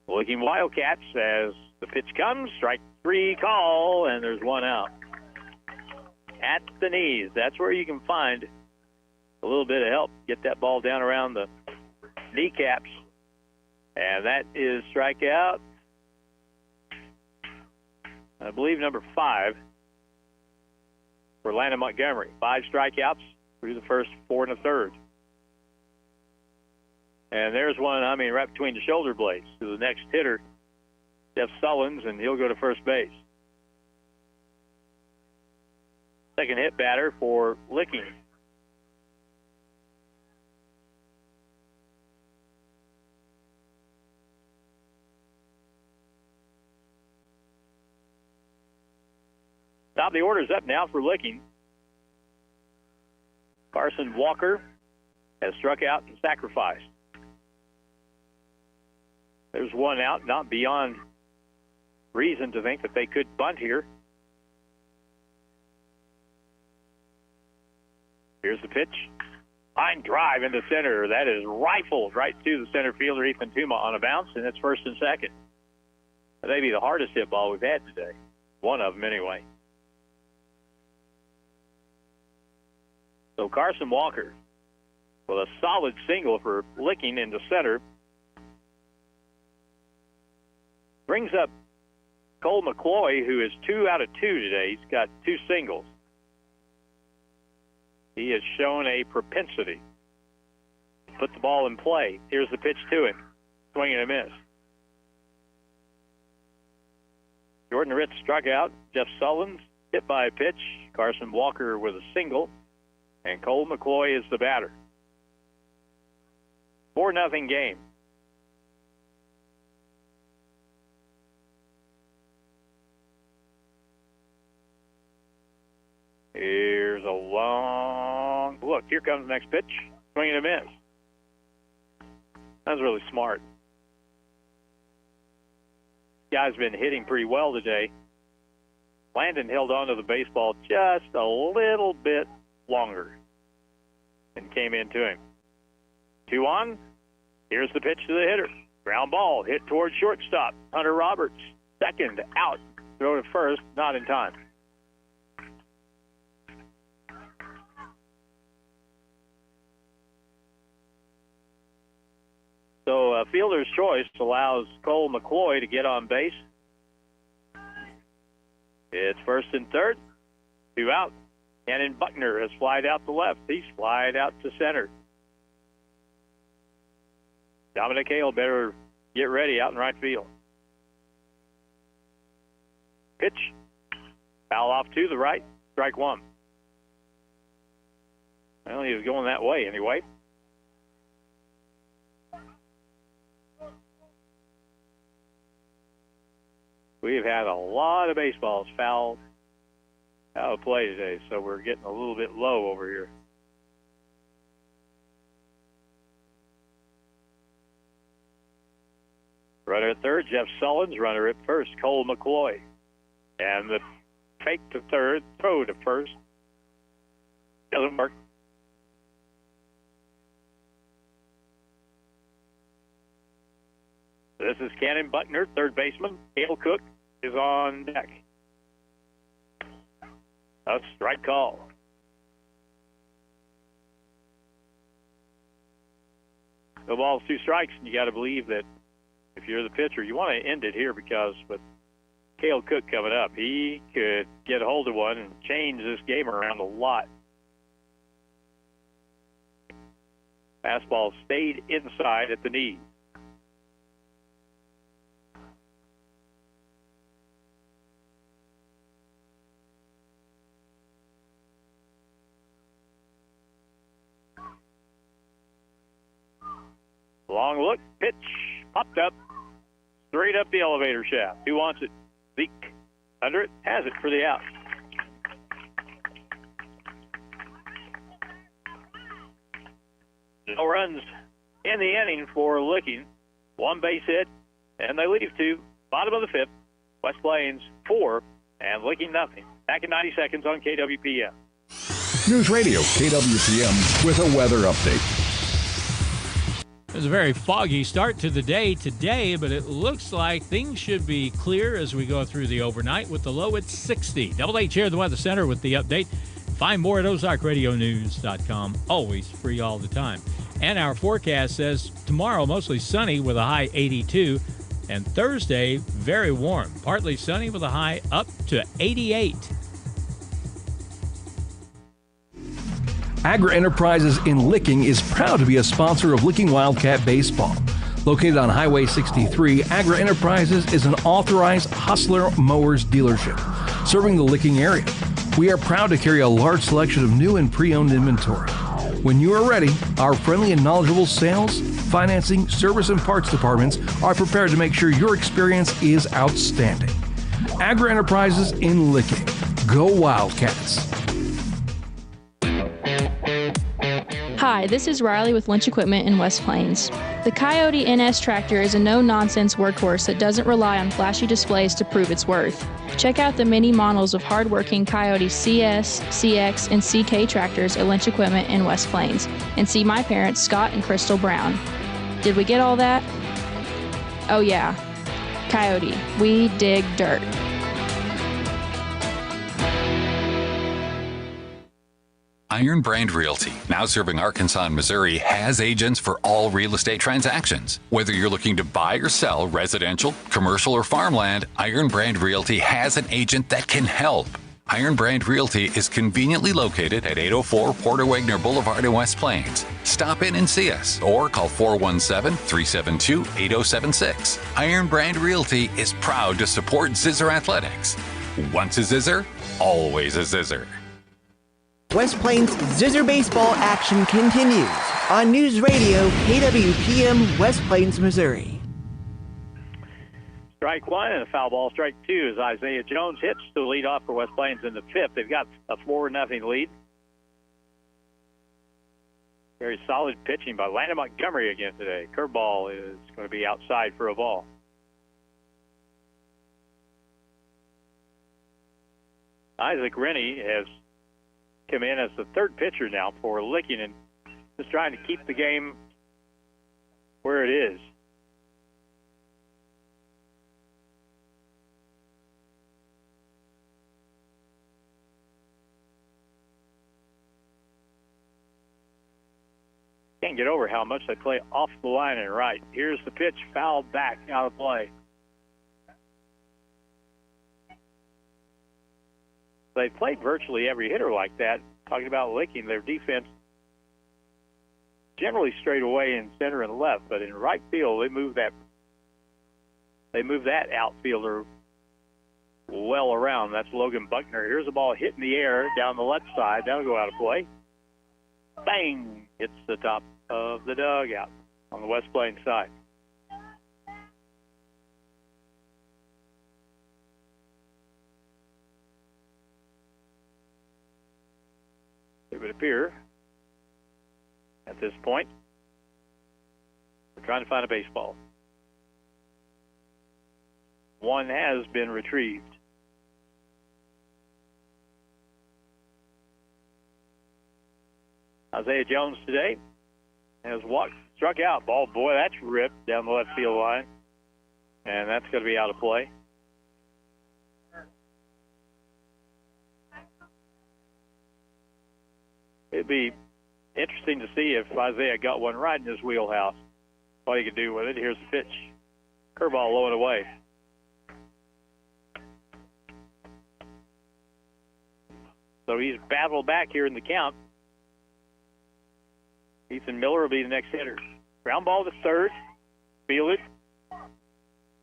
looking Wildcats as the pitch comes. Strike 3 call, and there's 1 out. At the knees. That's where you can find a little bit of help. Get that ball down around the kneecaps. And that is strikeout, I believe, number 5 for Landon Montgomery. 5 strikeouts through the first 4 1/3. And there's one, right between the shoulder blades to the next hitter, Jeff Sullins, and he'll go to first base. Second hit batter for Licking. Top of the order's up now for Licking. Carson Walker has struck out and sacrificed. There's 1 out, not beyond reason to think that they could bunt here. Here's the pitch. Line drive into center. That is rifled right to the center fielder, Ethan Tuma, on a bounce, and it's first and second. That may be the hardest hit ball we've had today. One of them, anyway. So Carson Walker with a solid single for Licking into center. Brings up Cole McCloy, who is 2 out of 2 today. He's got 2 singles. He has shown a propensity to put the ball in play. Here's the pitch to him. Swing and a miss. Jordan Ritz struck out. Jeff Sullins hit by a pitch. Carson Walker with a single. And Cole McCloy is the batter. 4-0 game. Here's a long look. Here comes the next pitch. Swing and a miss. That was really smart. Guy's been hitting pretty well today. Landon held on to the baseball just a little bit longer and came into him. 2 on. Here's the pitch to the hitter. Ground ball hit towards shortstop. Hunter Roberts, second out. Throw to first, not in time. fielder's choice allows Cole McCloy to get on base. It's first and third, 2 out. Cannon Buckner has flied out to left. He's flied out to center. Dominic Hale better get ready out in right field. Pitch. Foul off to the right. Strike one. Well, he was going that way anyway. We've had a lot of baseballs fouled out of play today, so we're getting a little bit low over here. Runner at third, Jeff Sullins. Runner at first, Cole McCloy. And the fake to third, throw to first. Doesn't work. This is Cannon Buckner, third baseman. Cale Cook is on deck. A strike call. No balls, 2 strikes, and you got to believe that if you're the pitcher, you want to end it here because with Cale Cook coming up, he could get a hold of one and change this game around a lot. Fastball stayed inside at the knee. Long look, pitch, popped up, straight up the elevator shaft. Who wants it? Zeke, under it, has it for the out. No runs in the inning for Licking. 1 base hit, and they leave 2. Bottom of the 5th, West Plains 4, and Licking nothing. Back in 90 seconds on KWPM. News Radio KWPM with a weather update. It was a very foggy start to the day today, but it looks like things should be clear as we go through the overnight with the low at 60. Double H here at the Weather Center with the update. Find more at OzarkRadioNews.com. Always free all the time. And our forecast says tomorrow mostly sunny with a high 82. And Thursday, very warm. Partly sunny with a high up to 88. Agra Enterprises in Licking is proud to be a sponsor of Licking Wildcat Baseball. Located on Highway 63, Agra Enterprises is an authorized Hustler Mowers dealership serving the Licking area. We are proud to carry a large selection of new and pre-owned inventory. When you are ready, our friendly and knowledgeable sales, financing, service, and parts departments are prepared to make sure your experience is outstanding. Agra Enterprises in Licking. Go Wildcats! Hi, this is Riley with Lynch Equipment in West Plains. The Coyote NS tractor is a no-nonsense workhorse that doesn't rely on flashy displays to prove its worth. Check out the many models of hard-working Coyote CS, CX, and CK tractors at Lynch Equipment in West Plains, and see my parents, Scott and Crystal Brown. Did we get all that? Oh yeah, Coyote, we dig dirt. Iron Brand Realty, now serving Arkansas and Missouri, has agents for all real estate transactions. Whether you're looking to buy or sell residential, commercial, or farmland, Iron Brand Realty has an agent that can help. Iron Brand Realty is conveniently located at 804 Porter Wagner Boulevard in West Plains. Stop in and see us or call 417-372-8076. Iron Brand Realty is proud to support Zizzer Athletics. Once a Zizzer, always a Zizzer. West Plains Zizzer baseball action continues on News Radio KWPM West Plains, Missouri. Strike one and a foul ball. Strike two as Isaiah Jones hits to lead off for West Plains in the 5th. They've got a 4-0 lead. Very solid pitching by Landon Montgomery again today. Curveball is going to be outside for a ball. Isaac Rennie has come in as the third pitcher now for Licking and just trying to keep the game where it is. can't get over how much they play off the line and right. Here's the pitch, fouled back, out of play. They played virtually every hitter like that. Talking about Licking, their defense generally straight away in center and left, but in right field they move that outfielder well around. That's Logan Buckner. Here's a ball hit in the air down the left side. That'll go out of play. Bang! Hits the top of the dugout on the West Plains side. It would appear at this point we're trying to find a baseball. One has been retrieved. Isaiah Jones today has struck out. Ball, boy, that's ripped down the left field line. And that's going to be out of play. It'd be interesting to see if Isaiah got one right in his wheelhouse, what he could do with it. Here's the pitch. Curveball low and away. So he's battled back here in the count. Ethan Miller will be the next hitter. Ground ball to third. Fielded.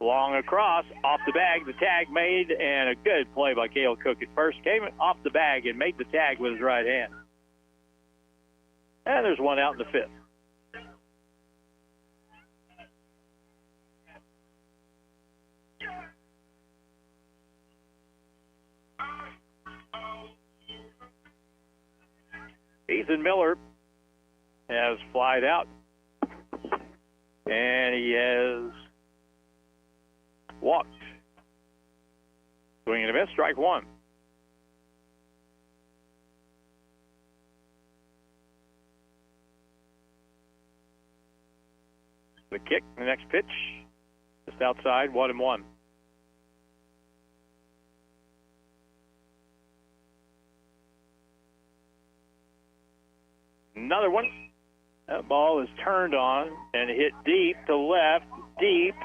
Long across. Off the bag. The tag made. And a good play by Cale Cook at first. Came off the bag and made the tag with his right hand. And there's one out in the fifth. Ethan Miller has flied out, and he has walked. Swing and a miss, strike one. The kick, the next pitch, just outside, 1-1. Another one. That ball is turned on and hit deep to left, deep,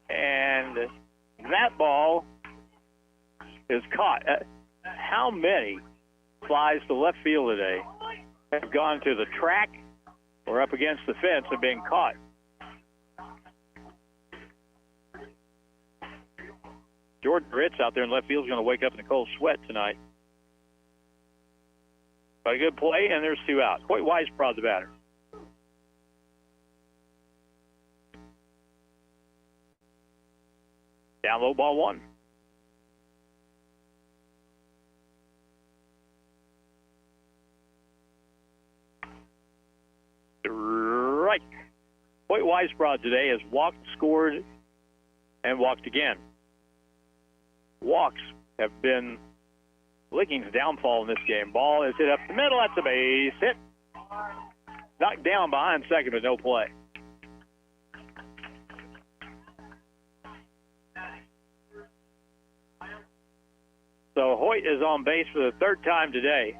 and that ball is caught. How many flies to left field today have gone to the track or up against the fence and been caught? Jordan Ritz out there in left field is going to wake up in a cold sweat tonight. But a good play, and there's two out. Hoyt Weisbrod, the batter. Down low, ball one. Strike. Hoyt Weisbrod today has walked, scored, and walked again. Walks have been Licking's downfall in this game. Ball is hit up the middle. That's a base hit. Knocked down behind second, but no play. So Hoyt is on base for the third time today.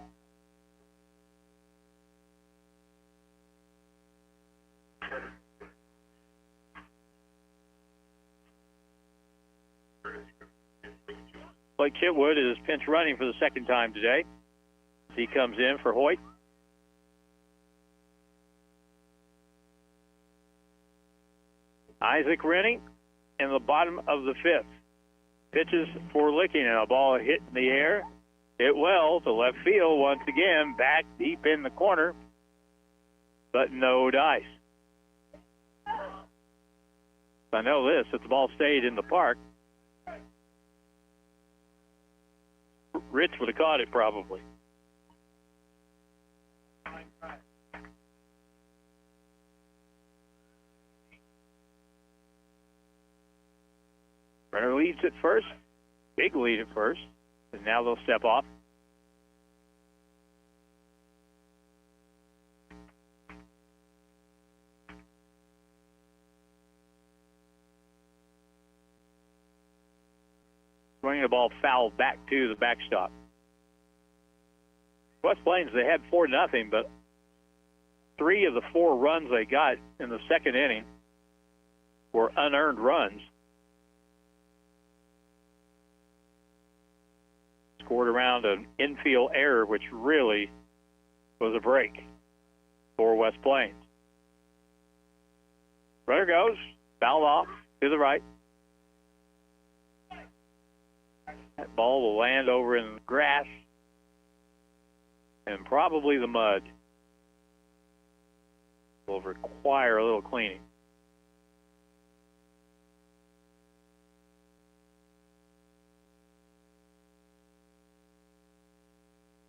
Blake Chitwood is pinch running for the second time today. He comes in for Hoyt. Isaac Rennie in the bottom of the fifth. Pitches for Licking, and a ball hit in the air. Hit well to left field once again, back deep in the corner, but no dice. I know this, if the ball stayed in the park, Rich would have caught it probably. Renner leads at first. Big lead at first. And now they'll step off. Swinging the ball foul back to the backstop. West Plains, they had 4-0, but 3 of the 4 runs they got in the second inning were unearned runs. Scored around an infield error, which really was a break for West Plains. Runner goes, fouled off to the right. That ball will land over in the grass and probably the mud. Will require a little cleaning.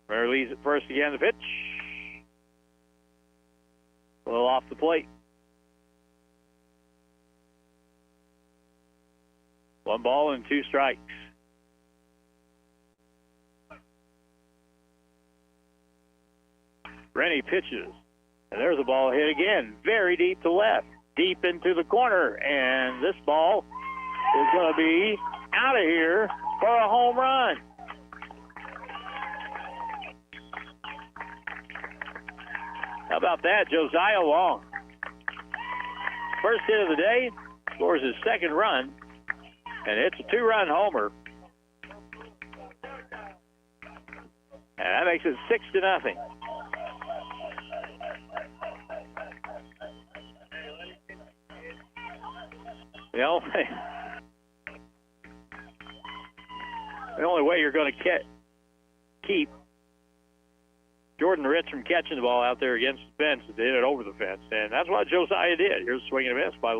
Runner leads at first again. The pitch. A little off the plate. 1 ball and 2 strikes. Rennie pitches. And there's a ball hit again, very deep to left, deep into the corner. And this ball is going to be out of here for a home run. How about that? Josiah Long. First hit of the day, scores his second run, and it's a 2-run homer. And that makes it 6-0. The only way you're going to keep Jordan Ritz from catching the ball out there against the fence is to hit it over the fence, and that's what Josiah did. Here's a swing and a miss by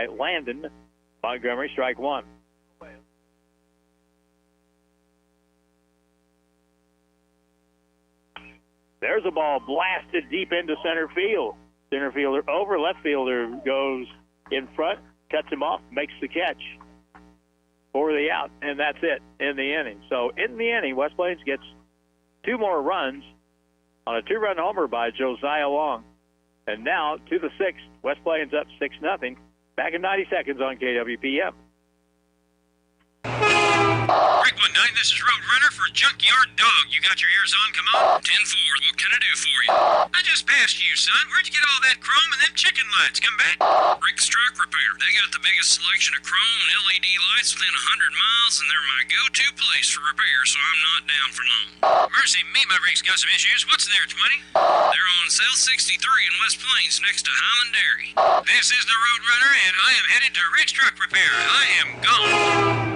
Landon Montgomery, strike 1. There's a ball blasted deep into center field. Center fielder over, left fielder goes in front, cuts him off, makes the catch for the out, and that's it in the inning. So in the inning, West Plains gets 2 more runs on a 2-run homer by Josiah Long. And now to the 6th, West Plains up 6-0. Back in 90 seconds on KWPM. Break 19, this is Roadrunner for Junkyard Dog. You got your ears on? Come on. 10-4, what can I do for you? I just passed you, son. Where'd you get all that chrome and them chicken lights? Come back. Rick's Truck Repair. They got the biggest selection of chrome and LED lights within 100 miles, and they're my go-to place for repair, so I'm not down for long. Mercy me, my Rick's got some issues. What's there, 20? They're on South 63 in West Plains next to Highland Dairy. This is the Roadrunner, and I am headed to Rick's Truck Repair. I am gone.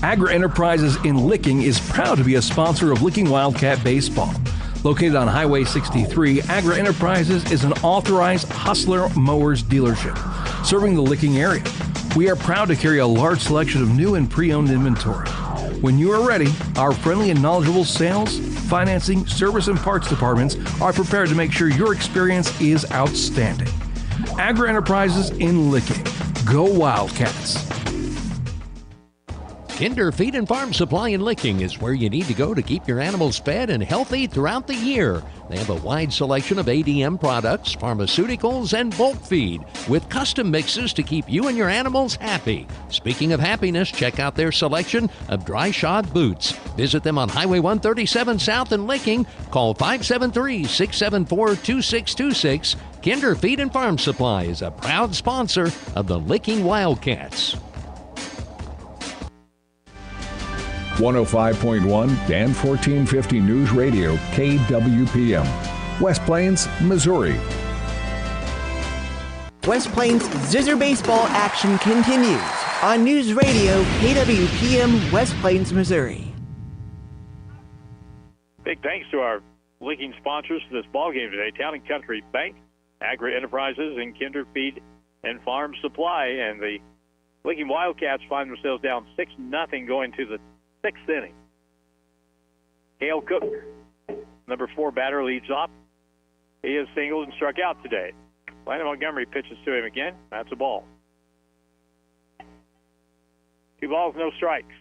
Agra Enterprises in Licking is proud to be a sponsor of Licking Wildcat Baseball. Located on Highway 63, Agra Enterprises is an authorized Hustler Mowers dealership serving the Licking area. We are proud to carry a large selection of new and pre-owned inventory. When you are ready, our friendly and knowledgeable sales, financing, service, and parts departments are prepared to make sure your experience is outstanding. Agra Enterprises in Licking. Go Wildcats! Kinder Feed and Farm Supply in Licking is where you need to go to keep your animals fed and healthy throughout the year. They have a wide selection of ADM products, pharmaceuticals, and bulk feed with custom mixes to keep you and your animals happy. Speaking of happiness, check out their selection of dry shod boots. Visit them on Highway 137 South in Licking. Call 573-674-2626. Kinder Feed and Farm Supply is a proud sponsor of the Licking Wildcats. 105.1 and 1450 News Radio, KWPM, West Plains, Missouri. West Plains Zizzer baseball action continues on News Radio, KWPM, West Plains, Missouri. Big thanks to our Licking sponsors for this ballgame today, Town & Country Bank, Agra Enterprises, and Kinder Feed and Farm Supply. And the Licking Wildcats find themselves down 6-0 going to the 6th inning. Cale Cook, number 4 batter, leads off. He has singled and struck out today. Landon Montgomery pitches to him again. That's a ball. 2 balls, no strikes.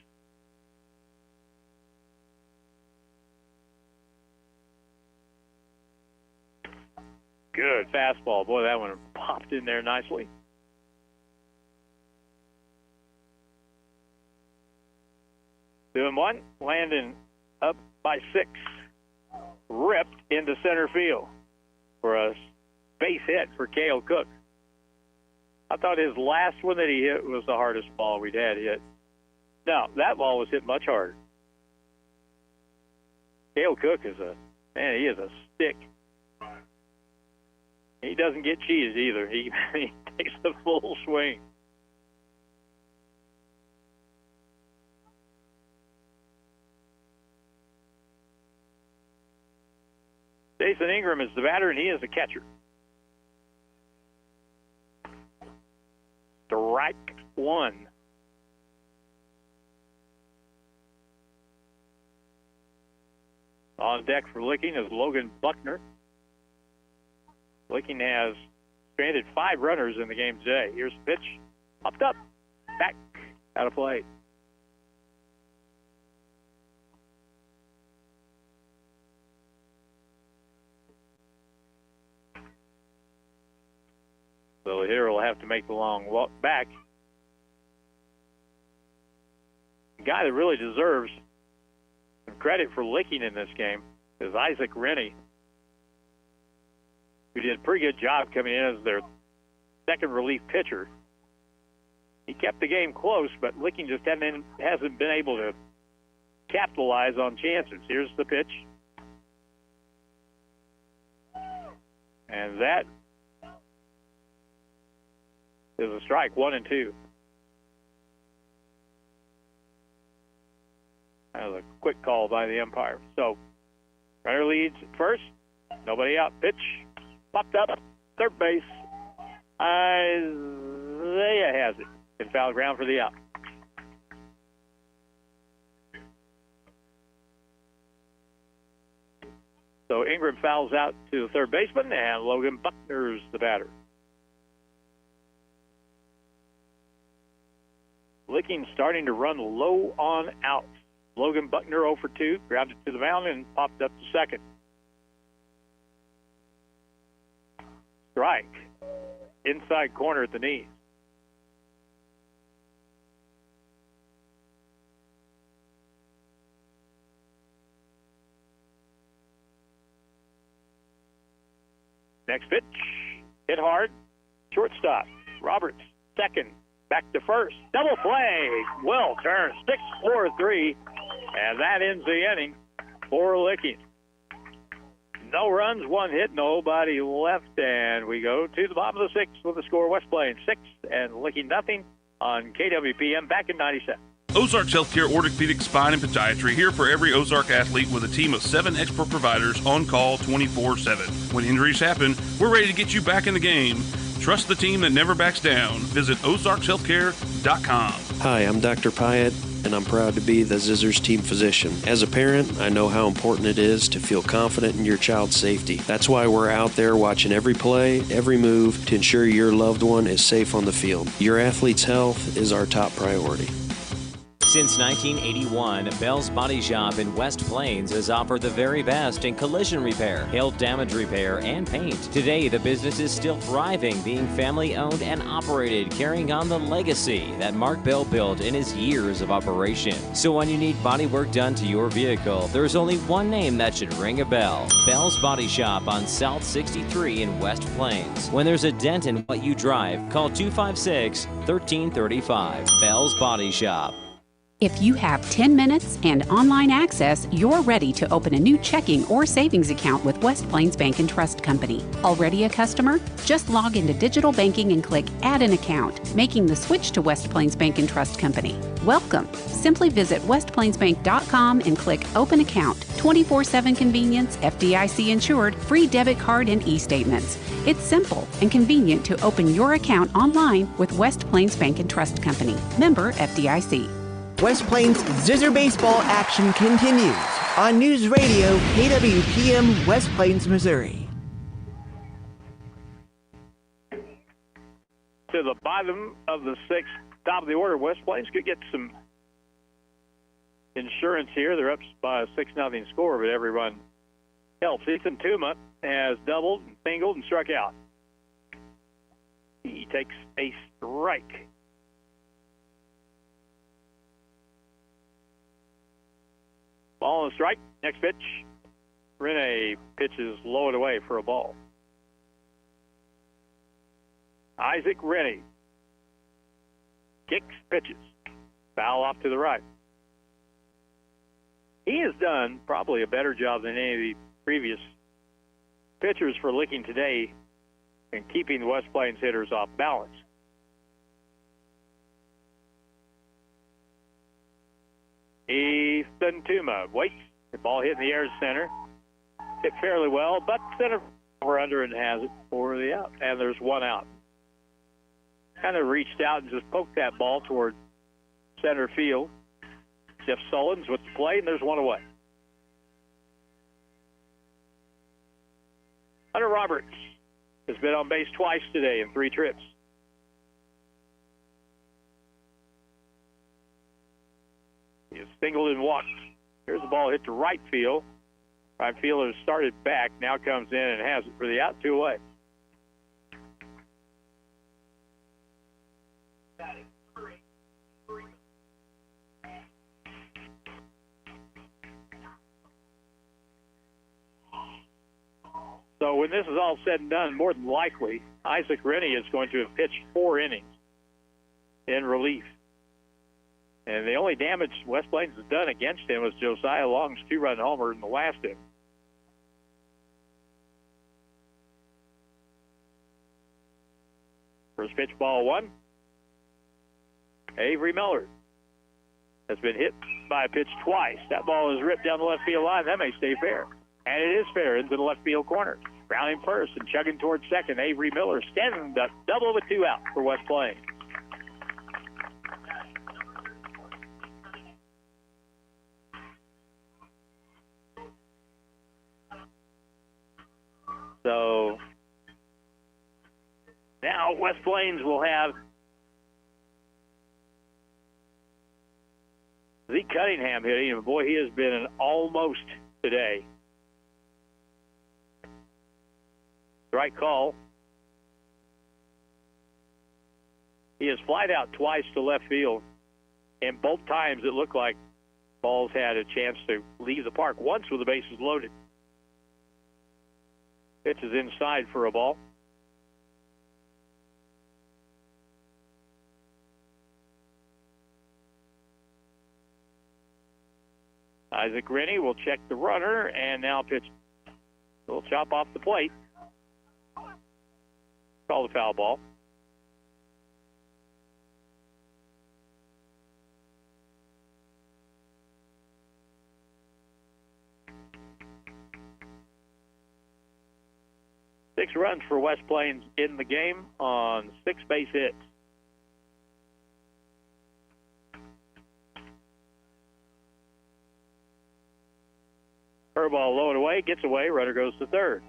Good fastball. Boy, that one popped in there nicely. Doing 1. Landon up by 6. ripped into center field for a base hit for Cale Cook. I thought his last one that he hit was the hardest ball we'd had hit. No, that ball was hit much harder. Cale Cook is he is a stick. He doesn't get cheated either. He takes the full swing. Jason Ingram is the batter, and he is the catcher. Strike one. On deck for Licking is Logan Buckner. Licking has stranded 5 runners in the game today. Here's the pitch. Popped up. Back. Out of play. So the hitter will have to make the long walk back. The guy that really deserves some credit for Licking in this game is Isaac Rennie, who did a pretty good job coming in as their second relief pitcher. He kept the game close, but Licking just hasn't been able to capitalize on chances. Here's the pitch. And that is a strike, 1-2. That was a quick call by the umpire. So, runner leads first. Nobody out. Pitch. Popped up. Third base. Isaiah has it. In foul ground for the out. So, Ingram fouls out to the third baseman, and Logan Buckner's the batter. Licking starting to run low on outs. Logan Buckner 0 for 2, grounded to the mound and popped up to second. Strike. Inside corner at the knees. Next pitch. Hit hard. Shortstop. Roberts, second. Back to first. Double play. Well turned. 6-4-3. And that ends the inning for Licking. No runs, 1 hit, nobody left. And we go to the bottom of the 6th with the score. West Plains 6 and Licking nothing on KWPM back in 97. Ozarks Healthcare Orthopedic Spine and Podiatry, here for every Ozark athlete with a team of 7 expert providers on call 24/7. When injuries happen, we're ready to get you back in the game. Trust the team that never backs down. Visit ozarkshealthcare.com. Hi, I'm Dr. Pyatt, and I'm proud to be the Zizzers team physician. As a parent, I know how important it is to feel confident in your child's safety. That's why we're out there watching every play, every move to ensure your loved one is safe on the field. Your athlete's health is our top priority. Since 1981, Bell's Body Shop in West Plains has offered the very best in collision repair, hail damage repair, and paint. Today, the business is still thriving, being family-owned and operated, carrying on the legacy that Mark Bell built in his years of operation. So when you need body work done to your vehicle, there's only one name that should ring a bell. Bell's Body Shop on South 63 in West Plains. When there's a dent in what you drive, call 256-1335. Bell's Body Shop. If you have 10 minutes and online access, you're ready to open a new checking or savings account with West Plains Bank and Trust Company. Already a customer? Just log into digital banking and click Add an Account, making the switch to West Plains Bank and Trust Company. Welcome. Simply visit westplainsbank.com and click Open Account. 24/7 convenience, FDIC insured, free debit card and e-statements. It's simple and convenient to open your account online with West Plains Bank and Trust Company. Member FDIC. West Plains Zizzer baseball action continues on News Radio KWPM West Plains, Missouri. To the bottom of the 6th, top of the order, West Plains could get some insurance here. They're up by a 6-0 score, but every run helps. Ethan Tuma has doubled, singled, and struck out. He takes a strike. Ball on the strike. Next pitch. Rene pitches low and away for a ball. Isaac Rennie kicks, pitches. Foul off to the right. He has done probably a better job than any of the previous pitchers for Licking today in keeping the West Plains hitters off balance. Ethan Tuma waits. The ball hit in the air to center. Hit fairly well, but center over under and has it for the out. And there's one out. Kind of reached out and just poked that ball toward center field. Jeff Sullins with the play, and there's one away. Hunter Roberts has been on base twice today in 3 trips. He has singled and walked. Here's the ball hit to right field. Right fielder started back, now comes in and has it for the out, 2 away. So when this is all said and done, more than likely, Isaac Rennie is going to have pitched 4 innings in relief. And the only damage West Plains has done against him was Josiah Long's 2-run homer in the last inning. First pitch, ball 1. Avery Miller has been hit by a pitch twice. That ball is ripped down the left field line. That may stay fair. And it is fair into the left field corner. Grounding first and chugging towards second. Avery Miller standing up, double with 2 out for West Plains. So now West Plains will have Zeke Cunningham hitting, and boy, he has been an almost today. Right call. He has flied out twice to left field, and both times it looked like balls had a chance to leave the park. Once with the bases loaded. Pitch is inside for a ball. Isaac Rennie will check the runner and now pitch. A little chop off the plate. Call the foul ball. Six runs for West Plains in the game on 6 base hits. Curveball low and away, gets away, runner goes to third.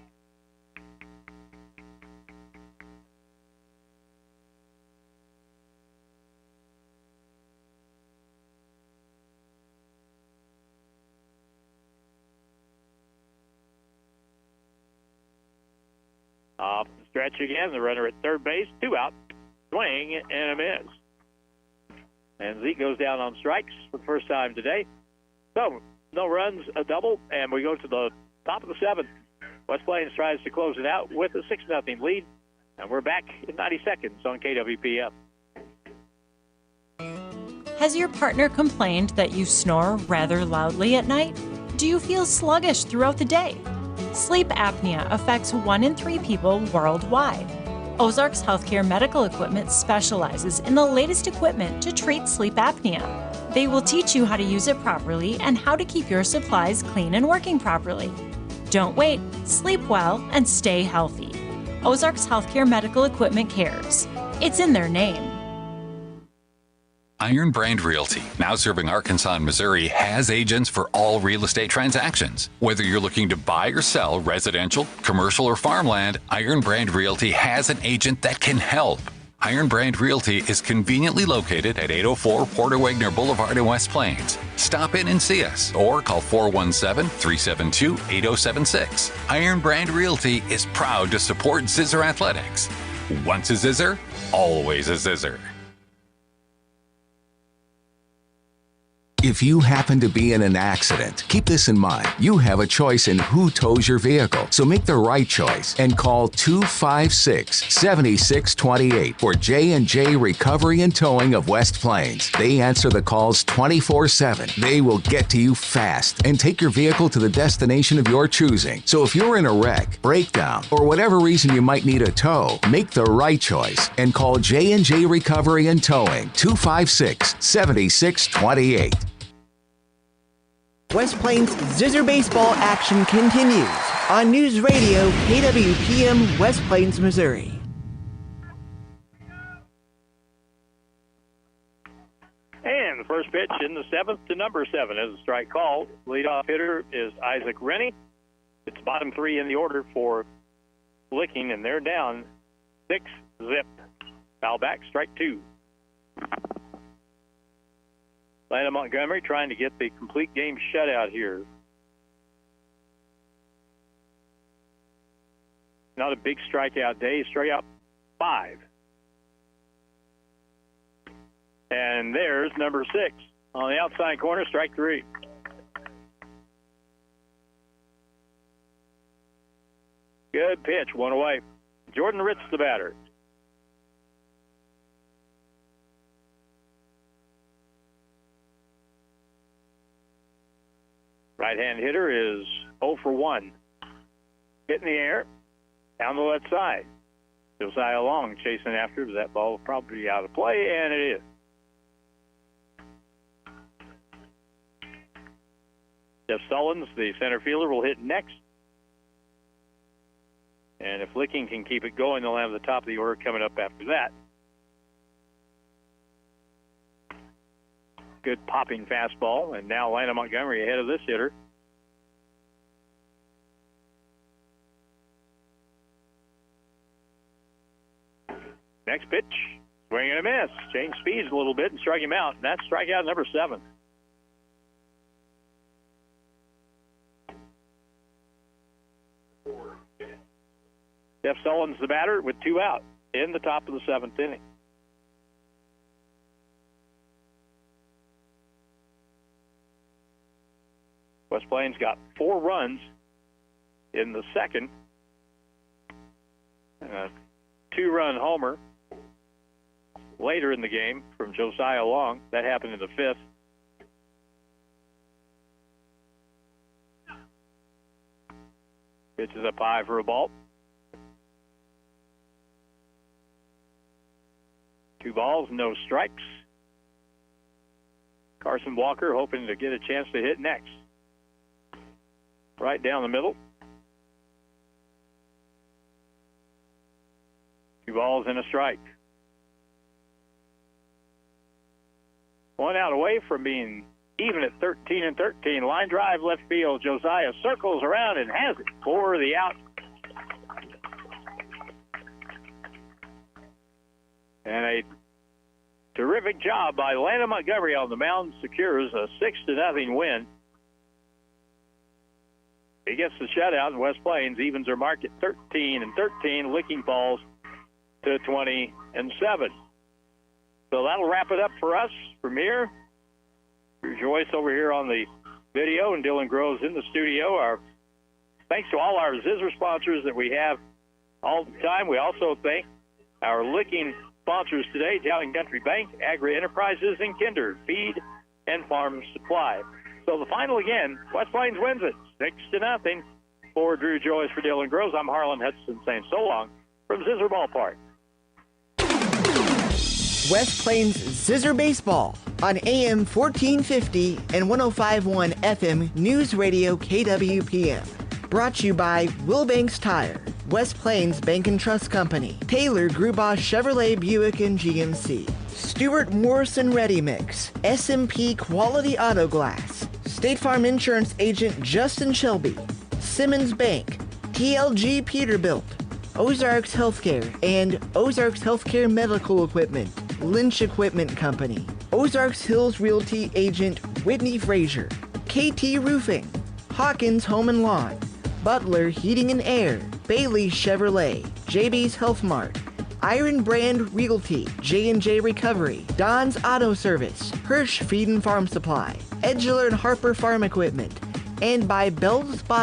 Off the stretch again, the runner at third base, 2 out, swing and a miss. And Zeke goes down on strikes for the first time today. So, no runs, a double, and we go to the top of the 7th. West Plains tries to close it out with a 6-0 lead, and we're back in 90 seconds on KWPM. Has your partner complained that you snore rather loudly at night? Do you feel sluggish throughout the day? Sleep apnea affects 1 in 3 people worldwide. Ozarks Healthcare Medical Equipment specializes in the latest equipment to treat sleep apnea. They will teach you how to use it properly and how to keep your supplies clean and working properly. Don't wait, sleep well, and stay healthy. Ozarks Healthcare Medical Equipment cares. It's in their name. Iron Brand Realty, now serving Arkansas and Missouri, has agents for all real estate transactions. Whether you're looking to buy or sell residential, commercial, or farmland, Iron Brand Realty has an agent that can help. Iron Brand Realty is conveniently located at 804 Porter Wagner Boulevard in West Plains. Stop in and see us or call 417-372-8076. Iron Brand Realty is proud to support Zizzer Athletics. Once a Zizzer, always a Zizzer. If you happen to be in an accident, keep this in mind. You have a choice in who tows your vehicle, so make the right choice and call 256-7628 for J&J Recovery and Towing of West Plains. They answer the calls 24/7. They will get to you fast and take your vehicle to the destination of your choosing. So if you're in a wreck, breakdown, or whatever reason you might need a tow, make the right choice and call J&J Recovery and Towing 256-7628. West Plains Zizzer baseball action continues on News Radio KWPM West Plains, Missouri. And the first pitch in the seventh to number 7 is a strike call. Leadoff hitter is Isaac Rennie. It's bottom 3 in the order for Licking, and they're down 6-zip. Foul back, strike 2. Atlanta Montgomery trying to get the complete game shutout here. Not a big strikeout day. Strike out 5. And there's number 6 on the outside corner, strike 3. Good pitch, one away. Jordan Ritz, the batter. Right-hand hitter is 0 for 1. Hit in the air, down the left side. Josiah Long chasing after, but that ball will probably be out of play, and it is. Jeff Sullins, the center fielder, will hit next. And if Licking can keep it going, they'll have the top of the order coming up after that. Good popping fastball, and now Atlanta Montgomery ahead of this hitter. Next pitch, swing and a miss. Change speeds a little bit and strike him out. And that's strikeout number 7. Jeff Sullins, the batter, with 2 out in the top of the 7th inning. West Plains got 4 runs in the second. A 2-run homer later in the game from Josiah Long. That happened in the 5th. Pitches up high for a ball. 2 balls, no strikes. Carson Walker hoping to get a chance to hit next. Right down the middle. 2 balls and a strike. 1 out away from being even at 13-13. Line drive left field. Josiah circles around and has it for the out. And a terrific job by Atlanta Montgomery on the mound secures a 6-0 win. He gets the shutout in West Plains. Evens are marked at 13-13. Licking falls to 20-7. So that'll wrap it up for us from here. Drew Joyce over here on the video and Dylan Groves in the studio. Our thanks to all our Zizzers sponsors that we have all the time. We also thank our Licking sponsors today, Italian Country Bank, Agri Enterprises, and Kinder Feed and Farm Supply. So the final again, West Plains wins it 6-0. For Drew Joyce, for Dylan Groves, I'm Harlan Hudson saying so long from Zizzer Ballpark. West Plains Zizzer Baseball on AM 1450 and 105.1 FM News Radio KWPM. Brought to you by Wilbanks Tire, West Plains Bank and Trust Company, Taylor Grubaugh Chevrolet Buick and GMC, Stuart Morrison Ready Mix, SMP Quality Auto Glass, State Farm Insurance Agent Justin Shelby, Simmons Bank, TLG Peterbilt, Ozarks Healthcare and Ozarks Healthcare Medical Equipment, Lynch Equipment Company, Ozarks Hills Realty Agent Whitney Frazier, KT Roofing, Hawkins Home and Lawn, Butler Heating and Air, Bailey Chevrolet, JB's Health Mart, Iron Brand Realty, J&J Recovery, Don's Auto Service, Hirsch Feed and Farm Supply, Edgeler and Harper Farm Equipment, and by Bell's Body